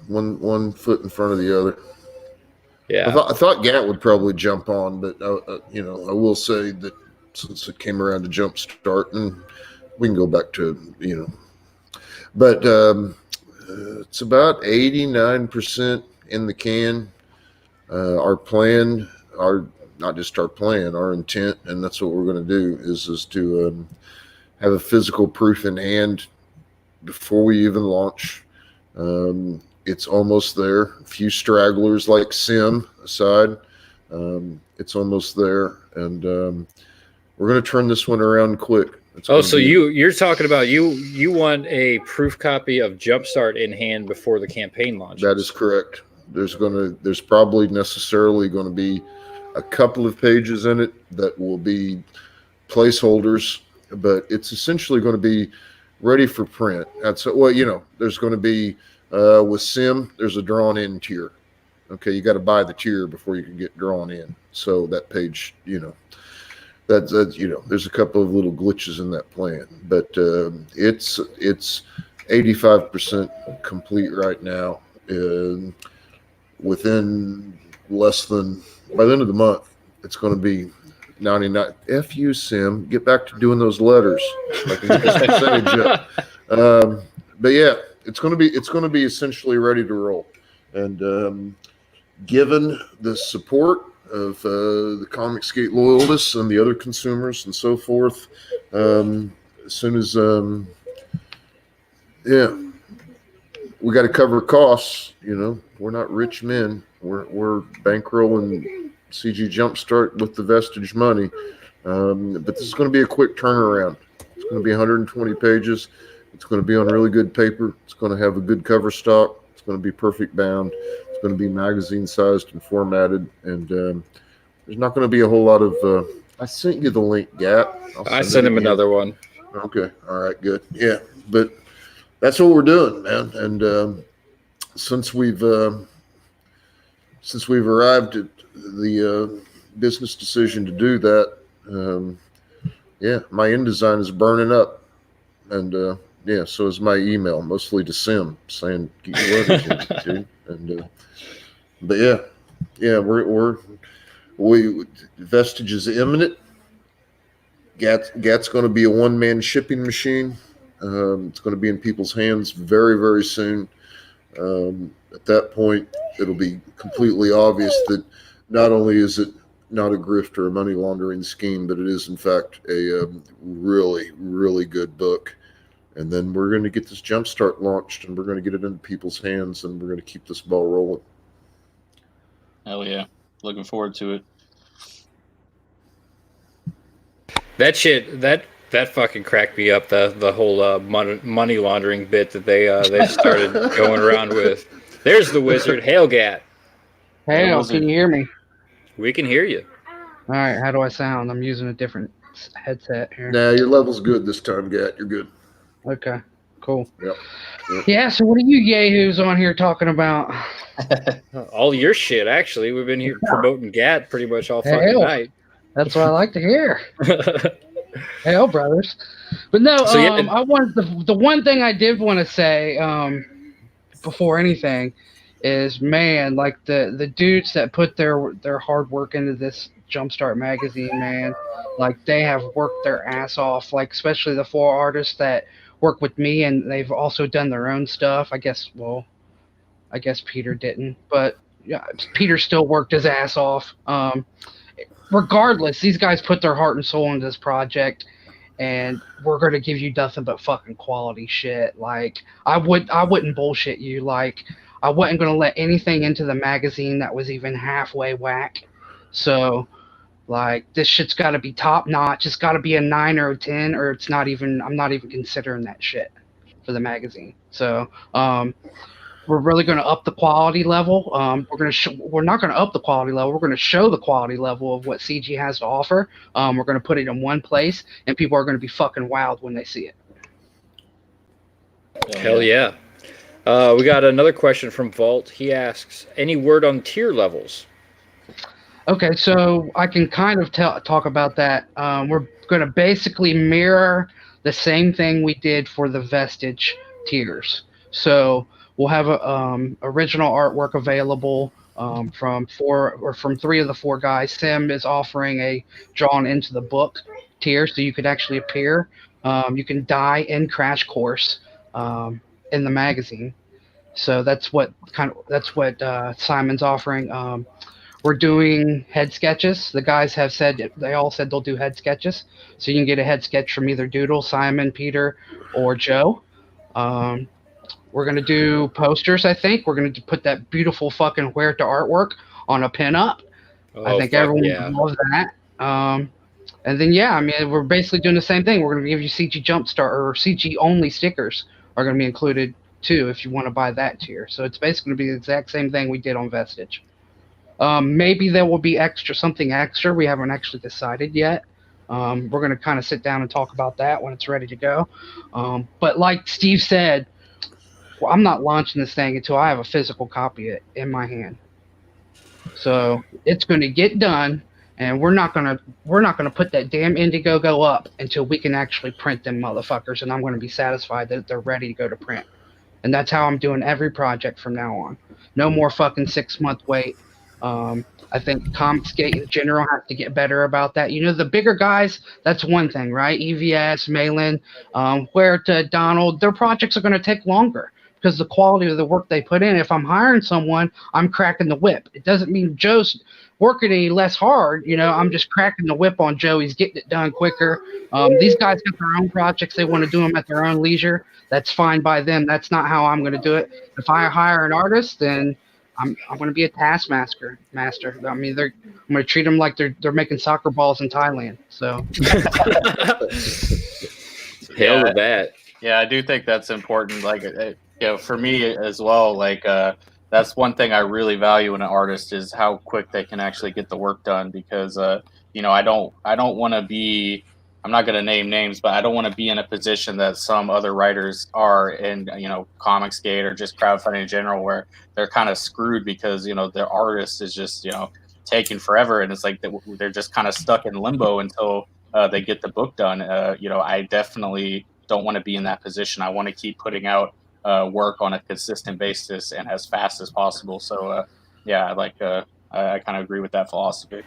one foot in front of the other. Yeah, I thought Gat would probably jump on, but I will say that since it came around to Jumpstart, and we can go back to but it's about 89% in the can. Our plan, not just our plan, our intent, and that's what we're going to do is to have a physical proof in hand before we even launch. It's almost there. A few stragglers like Sim aside. It's almost there, and we're going to turn this one around quick. So you're talking about you want a proof copy of Jumpstart in hand before the campaign launches? That is correct. There's probably necessarily going to be a couple of pages in it that will be placeholders, but it's essentially going to be ready for print. There's going to be with Sim, there's a drawn in tier. Okay, you got to buy the tier before you can get drawn in. So that page, that's there's a couple of little glitches in that plan, but it's 85% complete right now. Within less than, by the end of the month, it's going to be 99. F you, Sim. Get back to doing those letters. I can get this percentage up. But yeah, it's going to be essentially ready to roll. And given the support of the ComicsGate loyalists and the other consumers and so forth, as soon as we got to cover costs. We're not rich men. We're bankrolling CG Jumpstart with the vestige money. But this is going to be a quick turnaround. It's going to be 120 pages. It's going to be on really good paper. It's going to have a good cover stock. It's going to be perfect bound. It's going to be magazine sized and formatted. And there's not going to be a whole lot of. I sent you the link, Gat. I sent him another one. Okay. All right. Good. Yeah. But that's what we're doing, man. And since we've arrived at the business decision to do that, my InDesign is burning up, and so is my email, mostly to Sim, saying get your letters in, dude. And we vestige is imminent. Gat's going to be a one-man shipping machine. It's going to be in people's hands very, very soon. At that point, it'll be completely obvious that not only is it not a grift or a money laundering scheme, but it is in fact a really, really good book. And then we're going to get this Jumpstart launched, and we're going to get it into people's hands, and we're going to keep this ball rolling. Hell yeah. Looking forward to it. That shit, that fucking cracked me up. The whole money laundering bit that they started going around with. There's the wizard. Hail, Gat. Hey, can you hear me? We can hear you. All right, how do I sound? I'm using a different headset here. Nah, your level's good this time, Gat. You're good. Okay, cool. Yep. Yeah, so what are you yahoos on here talking about? All your shit, actually. We've been here promoting Gat pretty much all fucking night. That's what I like to hear. Hell, brothers. But no, So, I wanted the one thing I did want to say before anything is, man, like the dudes that put their hard work into this Jumpstart magazine, man, like they have worked their ass off, like especially the 4 artists that work with me, and they've also done their own stuff. I guess Peter didn't, but yeah, Peter still worked his ass off. Regardless, these guys put their heart and soul into this project, and we're going to give you nothing but fucking quality shit. Like, I wouldn't bullshit you. Like, I wasn't going to let anything into the magazine that was even halfway whack. So, like, this shit's got to be top notch. It's got to be a 9 or a 10, or I'm not even considering that shit for the magazine. So, we're really going to up the quality level. We're not going to up the quality level. We're going to show the quality level of what CG has to offer. We're going to put it in one place, and people are going to be fucking wowed when they see it. Hell yeah. We got another question from Vault. He asks, any word on tier levels? Okay, so I can kind of talk about that. We're going to basically mirror the same thing we did for the Vestige tiers. So we'll have original artwork available from 3 of the 4 guys. Sim is offering a drawn into the book tier, so you could actually appear. You can die in Crash Course in the magazine. So that's what Simon's offering. We're doing head sketches. The guys have said they'll do head sketches, so you can get a head sketch from either Doodle, Simon, Peter, or Joe. We're going to do posters, I think. We're going to put that beautiful fucking Huerta artwork on a pin-up. I think everyone loves that. And then, yeah, I mean, we're basically doing the same thing. We're going to give you CG Jumpstart, or CG-only stickers are going to be included, too, if you want to buy that tier. So it's basically going to be the exact same thing we did on Vestige. Maybe there will be something extra. We haven't actually decided yet. We're going to kind of sit down and talk about that when it's ready to go. But like Steve said, well, I'm not launching this thing until I have a physical copy of it in my hand. So it's going to get done, and we're not going to put that damn Indiegogo up until we can actually print them motherfuckers, and I'm going to be satisfied that they're ready to go to print. And that's how I'm doing every project from now on. No more fucking 6-month wait. I think ComicsGate in general has to get better about that. You know, the bigger guys, that's one thing, right? EVS, Malin, Huerta, Donald, their projects are going to take longer because the quality of the work they put in. If I'm hiring someone, I'm cracking the whip. It doesn't mean Joe's working any less hard. You know, I'm just cracking the whip on Joe. He's getting it done quicker. These guys got their own projects. They want to do them at their own leisure. That's fine by them. That's not how I'm going to do it. If I hire an artist, then I'm going to be a taskmaster. I mean, I'm going to treat them like they're making soccer balls in Thailand. So, hell with that. Yeah, I do think that's important. Like, for me as well. Like, that's one thing I really value in an artist is how quick they can actually get the work done. Because I don't want to be. I'm not going to name names, but I don't want to be in a position that some other writers are in, ComicsGate or just crowdfunding in general, where they're kind of screwed because, their artist is just, taking forever. And it's like they're just kind of stuck in limbo until they get the book done. I definitely don't want to be in that position. I want to keep putting out work on a consistent basis and as fast as possible. So, I kind of agree with that philosophy.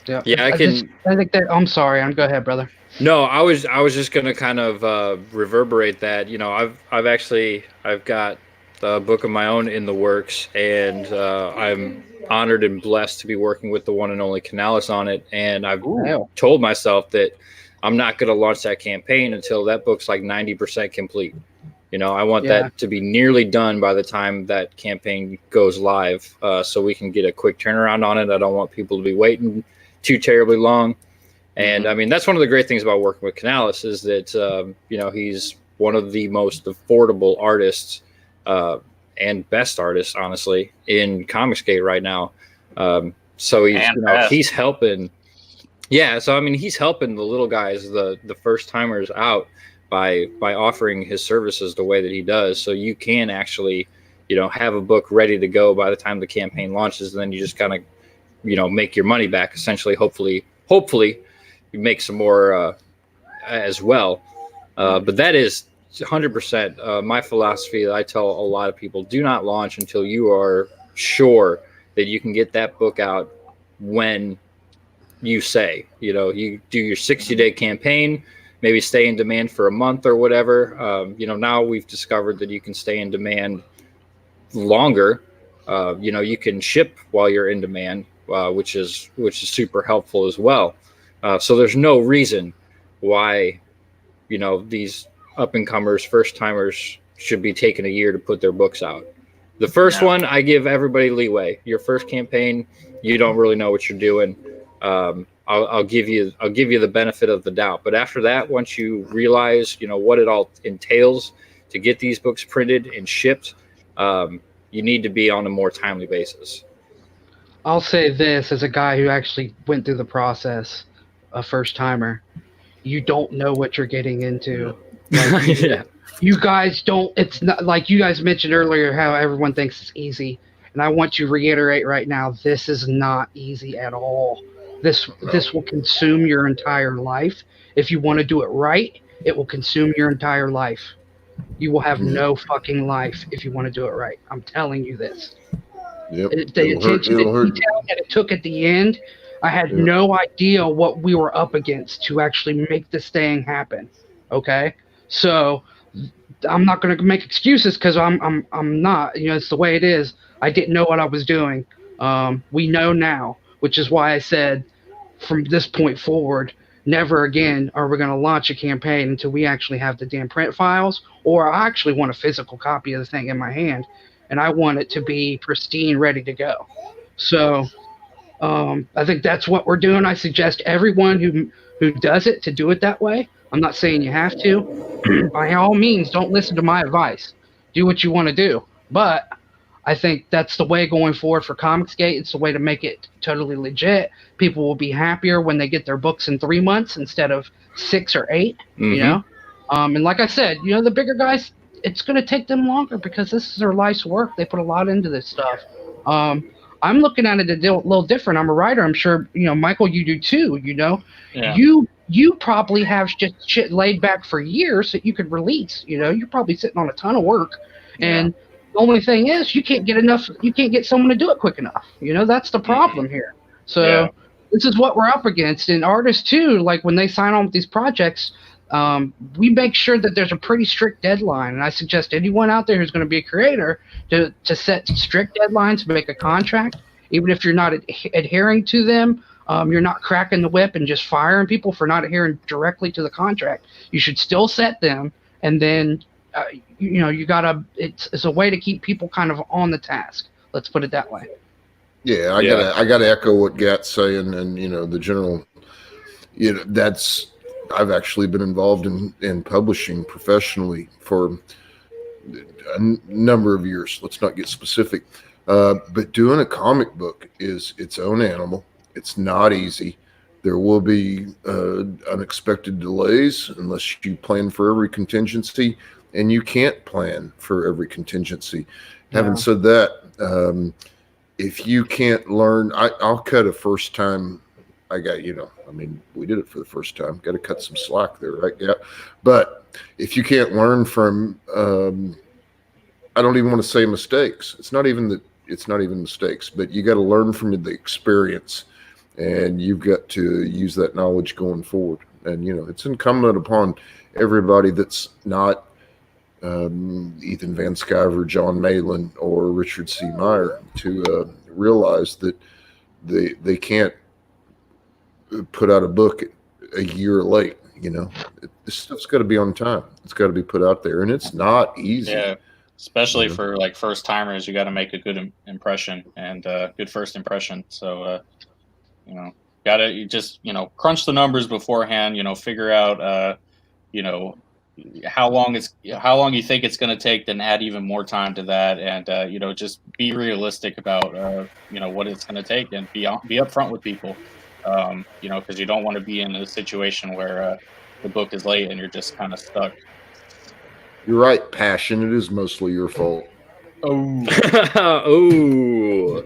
Yeah, I think that. I'm sorry. Go ahead, brother. No, I was just gonna kind of reverberate that. I've got a book of my own in the works, and I'm honored and blessed to be working with the one and only Canales on it. And I've told myself that I'm not going to launch that campaign until that book's like 90% complete. I want that to be nearly done by the time that campaign goes live, so we can get a quick turnaround on it. I don't want people to be waiting too terribly long. And I mean, that's one of the great things about working with Canales is that, he's one of the most affordable artists and best artists, honestly, in ComicsGate right now. So he's helping. Yeah. So, I mean, he's helping the little guys, the first timers out by offering his services the way that he does. So you can actually, have a book ready to go by the time the campaign launches. And then you just kind of, make your money back, essentially. Hopefully you make some more as well. But that is 100% my philosophy that I tell a lot of people: do not launch until you are sure that you can get that book out when you say. You do your 60-day campaign, maybe stay in demand for a month or whatever. Now we've discovered that you can stay in demand longer. You can ship while you're in demand, which is super helpful as well. So there's no reason why, these up-and-comers, first-timers should be taking a year to put their books out. The first one, I give everybody leeway. Your first campaign, you don't really know what you're doing. I'll give you the benefit of the doubt. But after that, once you realize, what it all entails to get these books printed and shipped, you need to be on a more timely basis. I'll say this as a guy who actually went through the process, a first timer. You don't know what you're getting into. Like, you guys don't. It's not like you guys mentioned earlier how everyone thinks it's easy, and I want to reiterate right now: this is not easy at all. This will consume your entire life. If you want to do it right, it will consume your entire life. You will have no fucking life if you want to do it right. I'm telling you this. Yep. The attention to detail that it took at the end, I had no idea what we were up against to actually make this thing happen. Okay, so I'm not going to make excuses because I'm not. It's the way it is. I didn't know what I was doing. We know now, which is why I said from this point forward, never again are we going to launch a campaign until we actually have the damn print files, or I actually want a physical copy of the thing in my hand, and I want it to be pristine, ready to go. So I think that's what we're doing. I suggest everyone who does it to do it that way. I'm not saying you have to. By all means, don't listen to my advice. Do what you want to do. But I think that's the way going forward for ComicsGate. It's the way to make it totally legit. People will be happier when they get their books in 3 months instead of 6 or 8, And like I said, the bigger guys, it's going to take them longer because this is their life's work. They put a lot into this stuff. I'm looking at it a little different. I'm a writer. I'm sure, Michael, you do too, Yeah. You probably have just shit laid back for years that you could release. You're probably sitting on a ton of work. And the only thing is you can't get someone to do it quick enough. That's the problem here. So this is what we're up against. And artists too, like when they sign on with these projects, we make sure that there's a pretty strict deadline. And I suggest anyone out there who's going to be a creator to set strict deadlines, make a contract, even if you're not adhering to them. You're not cracking the whip and just firing people for not adhering directly to the contract. You should still set them, and then you gotta. It's a way to keep people kind of on the task. Let's put it that way. Yeah, I gotta echo what Gat's saying, and the general. That's. I've actually been involved in publishing professionally for a number of years. Let's not get specific, but doing a comic book is its own animal. It's not easy. There will be unexpected delays unless you plan for every contingency, and you can't plan for every contingency. Yeah. Having said that, if you can't learn, I'll cut a first time. I got, we did it for the first time. Got to cut some slack there, right? Yeah. But if you can't learn from, I don't even want to say mistakes. It's not even mistakes, but you got to learn from the experience, and you've got to use that knowledge going forward. And, it's incumbent upon everybody that's not Ethan Van Sciver, John Malin, or Richard C. Meyer to realize that they can't put out a book a year late. this stuff's got to be on time. It's got to be put out there, and it's not easy. Yeah, especially for like first timers, you got to make a good impression and good first impression. So you just crunch the numbers beforehand. Figure out how long you think it's going to take, then add even more time to that, and just be realistic about what it's going to take, and be upfront with people, because you don't want to be in a situation where the book is late and you're just kind of stuck. You're right, Passion. It is mostly your fault. Oh, oh,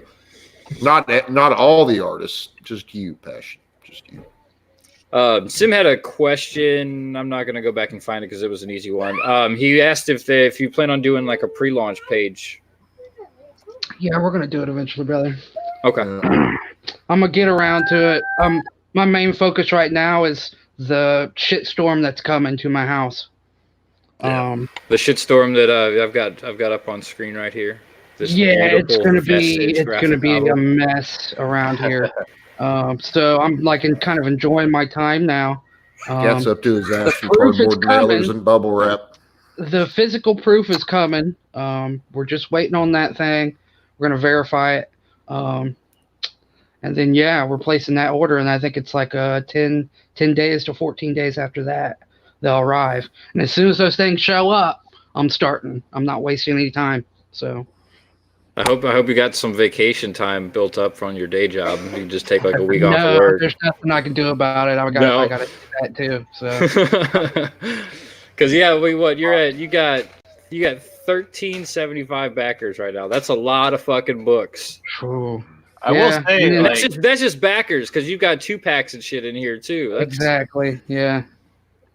not all the artists, just you, Passion, just you. Sim had a question. I'm not going to go back and find it because it was an easy one. He asked if you plan on doing like a pre-launch page. Yeah, we're going to do it eventually, brother. Okay. I'm going to get around to it. My main focus right now is the shitstorm that's coming to my house. The shitstorm that I've got up on screen right here. It's going to be a mess around here. So I'm kind of enjoying my time now. Cat's up to his ass from cardboard mailers and bubble wrap. The physical proof is coming. We're just waiting on that thing. We're going to verify it. And then, we're placing that order, and I think it's like 10 days to 14 days after that, they'll arrive. And as soon as those things show up, I'm starting. I'm not wasting any time. So I hope you got some vacation time built up from your day job. You can just take like a week off of work. There's nothing I can do about it. I got to do that too. So because you got 1375 backers right now. That's a lot of fucking books. True. I will say that's just backers, because you've got 2-packs and shit in here too. Exactly. Yeah.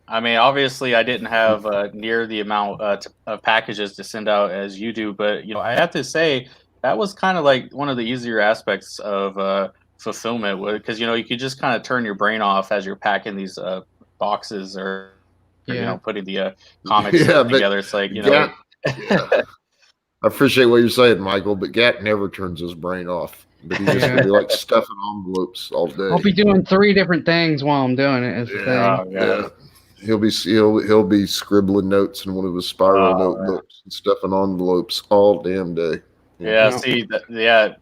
I mean, obviously, I didn't have near the amount of packages to send out as you do, but I have to say that was kind of like one of the easier aspects of fulfillment, because you could just kind of turn your brain off as you're packing these boxes or putting the comics together. It's like I appreciate what you're saying, Michael, but Gat never turns his brain off. But he's just gonna be like stuffing envelopes all day. I'll be doing 3 different things while I'm doing it. Is the thing. Yeah. He'll be scribbling notes in one of his spiral notebooks and stuffing envelopes all damn day. Yeah, see,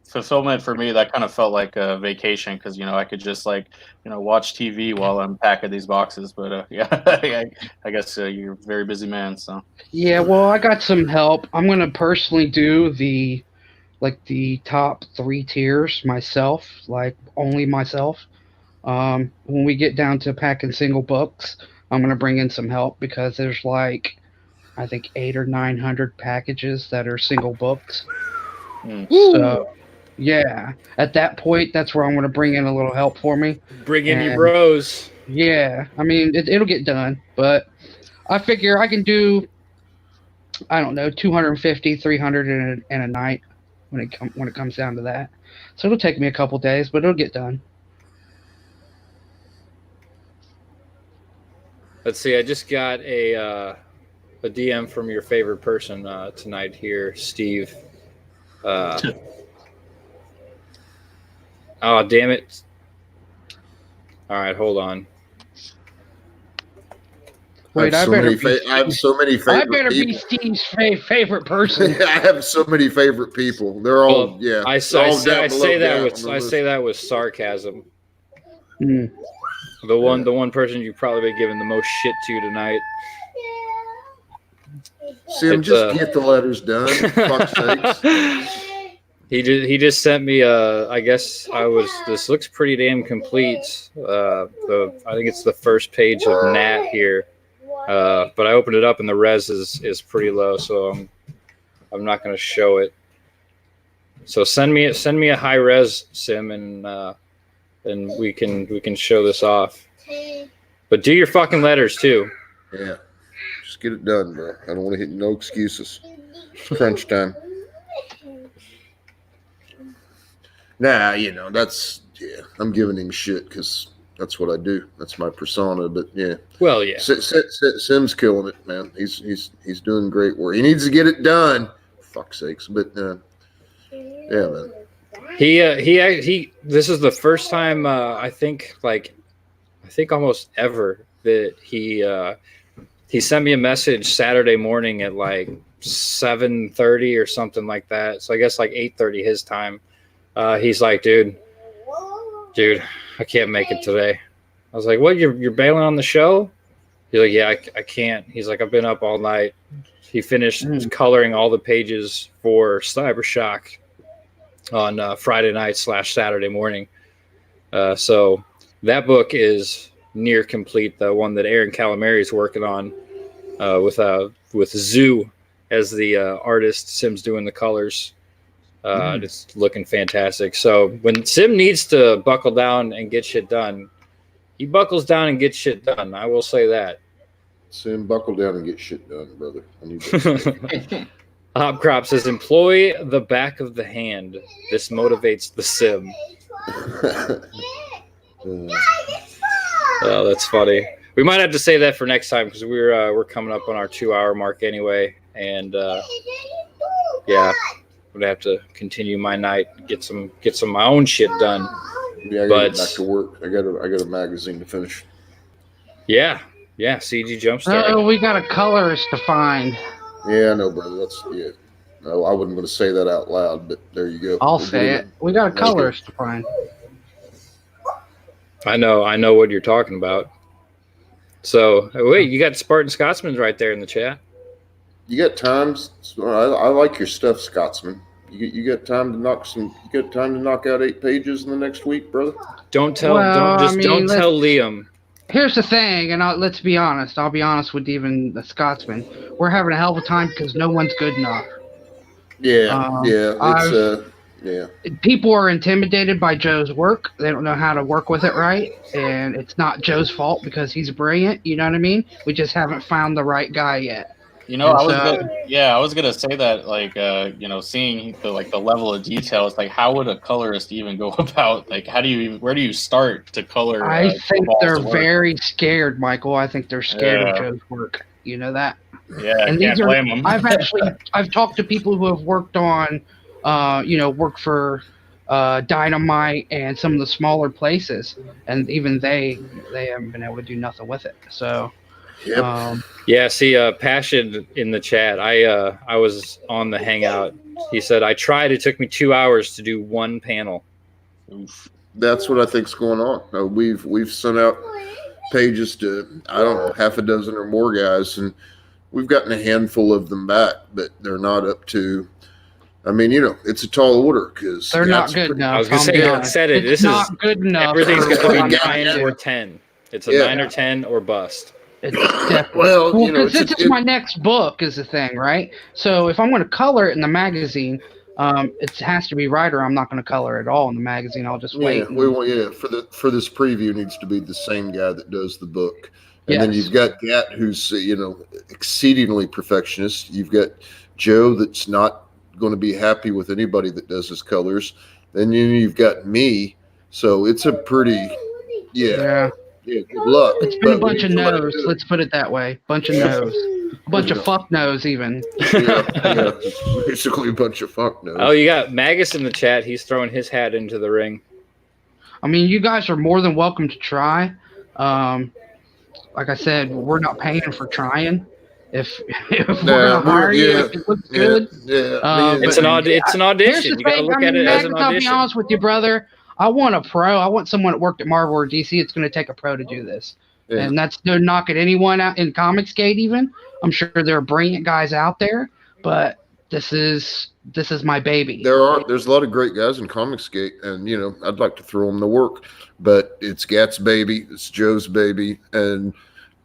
fulfillment for me, that kind of felt like a vacation, because I could just watch TV while I'm packing these boxes. But I guess you're a very busy man, so. Yeah, well, I got some help. I'm gonna personally do the top 3 tiers myself, only myself. When we get down to packing single books, I'm going to bring in some help, because there's I think 800 or 900 packages that are single books. So, at that point, that's where I'm going to bring in a little help for me. Bring in your bros. Yeah, I mean, it'll get done, but I figure I can do, 250, 300 in a night when it comes down to that. So it'll take me a couple days, but it'll get done. Let's see. I just got a DM from your favorite person tonight here, Steve. Oh, damn it. All right, hold on. Wait, I have so many favorite I better people. be Steve's favorite person. I have so many favorite people. They're all, I say that with sarcasm. Mm. The one person you've probably been giving the most shit to tonight. Sim, just get the letters done. Fuck's sakes. He just sent me this looks pretty damn complete. I think it's the first page of Nat here. But I opened it up and the res is pretty low, so I'm not going to show it. So send me a high res, Sim, and we can show this off. But do your fucking letters too. Yeah, just get it done, bro. I don't want to hit no excuses. It's crunch time. Nah, I'm giving him shit because that's what I do. That's my persona. But yeah. Well, yeah. Sim's killing it, man. He's doing great work. He needs to get it done. For fuck's sakes. But yeah, man. He this is the first time I think almost ever that he sent me a message Saturday morning at like 7:30 or something like that. So I guess like 8:30 his time. He's like, dude, I can't make it today. I was like, what? You're bailing on the show? He's like, yeah, I can't. He's like, I've been up all night. He finished coloring all the pages for Cybershock on Friday night / Saturday morning. So that book is near complete. The one that Aaron Calamari is working on with Zoo as the artist. Sim's doing the colors. It's looking fantastic. So when Sim needs to buckle down and get shit done, he buckles down and gets shit done. I will say that. Sim, buckle down and get shit done, brother. I need that. Hopcrop says, employ the back of the hand. This motivates the Sim. Oh, that's funny. We might have to say that for next time because we're coming up on our 2-hour mark anyway, and yeah, I'm gonna have to continue my night, get some of my own shit done. Yeah, I gotta get back to work. I got a magazine to finish. Yeah, CG Jumpstart. Oh, we got a colorist to find. Yeah, I know, brother. No, I wasn't going to say that out loud, but there you go. I'll say it. We got a colorist to find. I know what you're talking about. So, wait, you got Spartan Scotsman right there in the chat. You got times. I like your stuff, Scotsman. You got time to knock out 8 pages in the next week, brother? Don't tell Liam. Here's the thing, and let's be honest. I'll be honest with even the Scotsman. We're having a hell of a time because no one's good enough. Yeah. People are intimidated by Joe's work. They don't know how to work with it right, and it's not Joe's fault because he's brilliant. You know what I mean? We just haven't found the right guy yet. You know, I was gonna say that, like, seeing the level of detail, it's like, how would a colorist even go about, like, where do you start to color? I think they're very scared, Michael. I think they're scared of Joe's work. You know that? Yeah, and I can't blame them. I've talked to people who have worked on, work for Dynamite and some of the smaller places, and even they haven't been able to do nothing with it. So. Yep. See, Passion in the chat. I was on the Hangout. He said, I tried. It took me 2 hours to do one panel. Oof. That's what I think's going on. We've sent out pages to, I don't know, half a dozen or more guys, and we've gotten a handful of them back, but they're not up to. I mean, it's a tall order because they're not good enough. I was going to say, I said it. This not good enough. Everything's going to be 9 or 10. It's a 9 or 10 or bust. It's definitely because this is my next book is the thing, right? So if I'm going to color it in the magazine, it has to be right, or I'm not going to color at all in the magazine. I'll just wait. For this preview needs to be the same guy that does the book, and then you've got Gat, who's exceedingly perfectionist. You've got Joe that's not going to be happy with anybody that does his colors. Then you've got me, so it's a pretty Yeah, good luck. It's been a bunch of no's. Let's put it that way. Bunch of no's. A bunch of fuck no's, even. Yeah. Basically a bunch of fuck no's. Oh, you got Magus in the chat. He's throwing his hat into the ring. I mean, you guys are more than welcome to try. Like I said, we're not paying for trying. If we're gonna hire you, if it looks good. It's an audition. You gotta look at it as an audition. I'll be honest with you, brother. I want a pro. I want someone that worked at Marvel or DC. It's going to take a pro to do this. Yeah. And that's no knock at anyone out in ComicsGate even. I'm sure there are brilliant guys out there, but this is my baby. There's a lot of great guys in ComicsGate, and I'd like to throw them to work, but it's Gat's baby, it's Joe's baby, and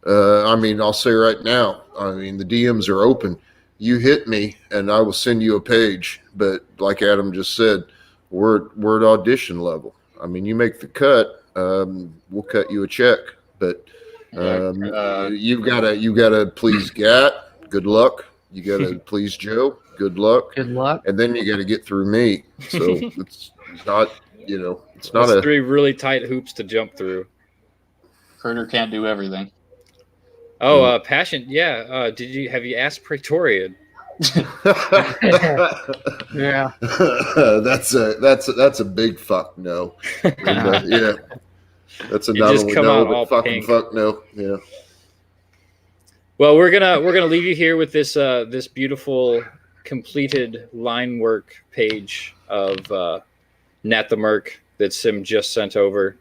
I'll say right now, the DMs are open. You hit me, and I will send you a page. But like Adam just said, we're at audition level. You make the cut, we'll cut you a check. But you've got to please Gat. Good luck. You got to please Joe. Good luck. Good luck. And then you got to get through me. So it's not it's not That's 3 really tight hoops to jump through. Critter can't do everything. Oh, Passion. Yeah. Have you asked Praetorian? Yeah. That's a big fuck no. Yeah. That's a You not just only come no, out all but fucking pink. fuck no. Yeah. Well, we're gonna leave you here with this this beautiful completed line work page of Nat the Merc that Sim just sent over.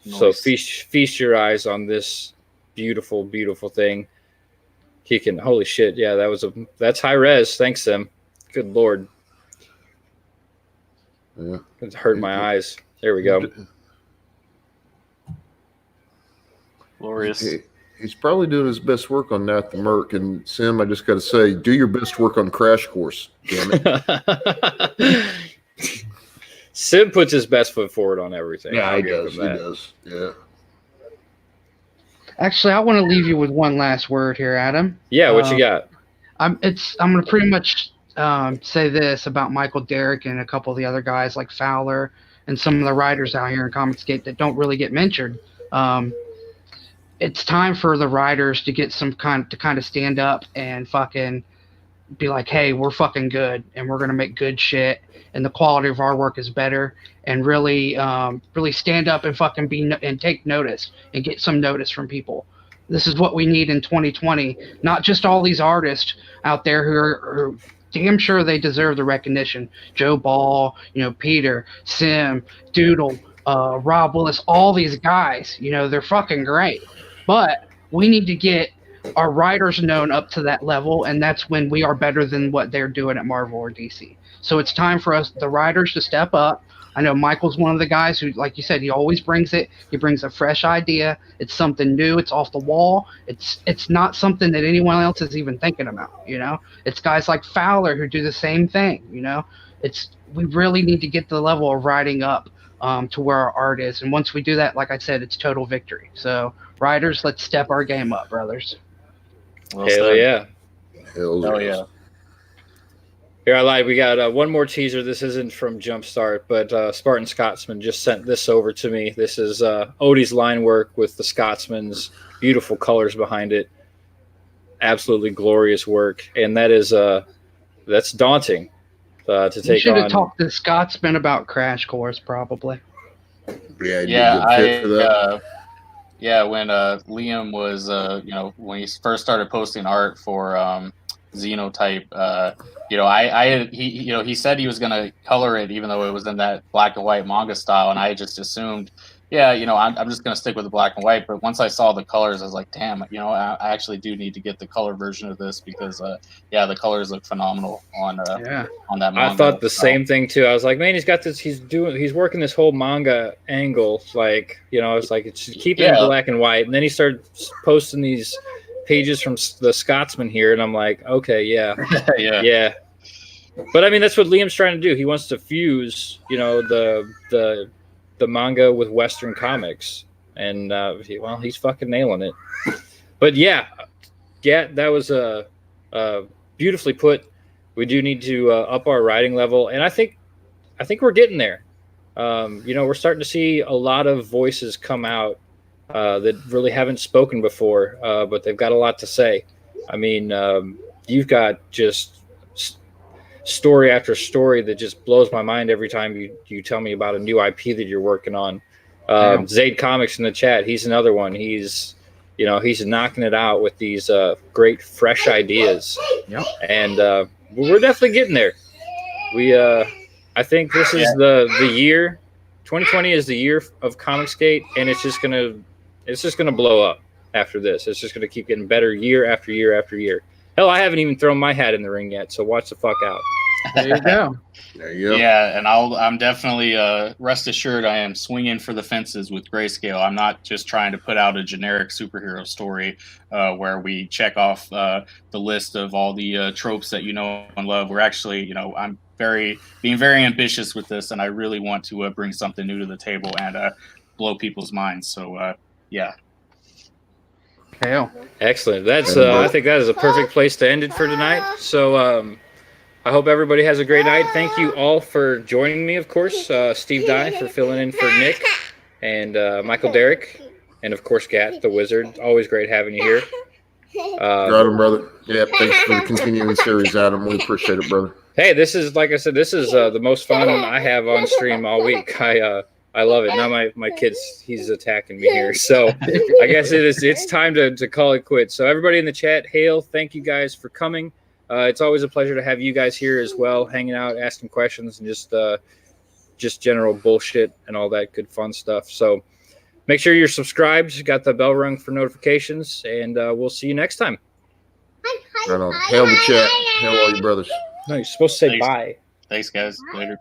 Nice. So feast your eyes on this beautiful, beautiful thing. He can, holy shit, yeah, that's high res. Thanks, Sim. Good lord. Yeah. It hurt my eyes. There we go. Glorious. He's probably doing his best work on Nat the Merc. And Sim, I just got to say, do your best work on Crash Course. Damn it. Sim puts his best foot forward on everything. Yeah, I'll he give does. him He that. does. Yeah. Actually, I want to leave you with one last word here, Adam. Yeah, what you got? I'm going to pretty much say this about Michael Derrick and a couple of the other guys like Fowler and some of the writers out here in ComicsGate that don't really get mentioned. It's time for the writers to get kind of stand up and fucking be like, hey, we're fucking good and we're gonna make good shit and the quality of our work is better, and really stand up and fucking and take notice and get some notice from people. This is what we need in 2020. Not just all these artists out there who are damn sure they deserve the recognition. Joe Ball, Peter, Sim, Doodle, Rob Willis, all these guys, they're fucking great. But we need to get our writers known up to that level, and that's when we are better than what they're doing at Marvel or DC. So it's time for us, the writers, to step up. I know Michael's one of the guys who, like you said, he always brings it. He brings a fresh idea. It's something new. It's off the wall. It's not something that anyone else is even thinking about, It's guys like Fowler who do the same thing, We really need to get the level of writing up to where our art is. And once we do that, like I said, it's total victory. So writers, let's step our game up, brothers. Well Hell said. yeah. Hell yeah. Here I lied. We got one more teaser. This isn't from Jumpstart, but Spartan Scotsman just sent this over to me. This is Odie's line work with the Scotsman's beautiful colors behind it. Absolutely glorious work, and that's daunting to take on. You should have talked to Scotsman about Crash Course, probably. Yeah, when Liam was, when he first started posting art for Xenotype, he said he was gonna color it, even though it was in that black and white manga style, and I just assumed, I'm just gonna stick with the black and white. But once I saw the colors, I was like, damn, I actually do need to get the color version of this because, the colors look phenomenal on that manga. I thought the same thing too. I was like, man, he's got this. He's working this whole manga angle, like it's like it's keeping it in black and white, and then he started posting these pages from the Scotsman here, and I'm like, okay, yeah. But I mean, that's what Liam's trying to do. He wants to fuse, the manga with Western comics, and he's fucking nailing it. But yeah, that was beautifully put. We do need to up our writing level, and I think we're getting there. We're starting to see a lot of voices come out that really haven't spoken before, but they've got a lot to say. I mean, you've got just story after story that just blows my mind every time you tell me about a new IP that you're working on. Zaid Comics in the chat, he's another one. He's knocking it out with these great fresh ideas. Yep. And we're definitely getting there. I think this is the year. 2020 is the year of ComicsGate, and it's just gonna blow up after this. It's just gonna keep getting better year after year after year. Hell, I haven't even thrown my hat in the ring yet, so watch the fuck out. There you go. There you go. Yeah, and I'm definitely rest assured I am swinging for the fences with Grayscale. I'm not just trying to put out a generic superhero story where we check off the list of all the tropes that you know and love. We're actually, I'm being very ambitious with this, and I really want to bring something new to the table and blow people's minds. So yeah. Hell. Excellent. That's I think that is a perfect place to end it for tonight. So I hope everybody has a great night. Thank you all for joining me, of course. Steve Dye for filling in for Nick, and Michael Derrick, and of course Gat, the Wizard. Always great having you here. Got him, brother. Yeah, thanks for the continuing series, Adam. We appreciate it, brother. Hey, this is, like I said, this is the most fun I have on stream all week. I love it. Now my kid's he's attacking me here. So I guess it's time to call it quits. So everybody in the chat, hail, thank you guys for coming. It's always a pleasure to have you guys here as well, hanging out, asking questions, and just general bullshit and all that good fun stuff. So make sure you're subscribed, got the bell rung for notifications, and we'll see you next time. Right on. Hail the chat. Hail all your brothers. No, you're supposed to say Thanks. bye. Thanks, guys. Later.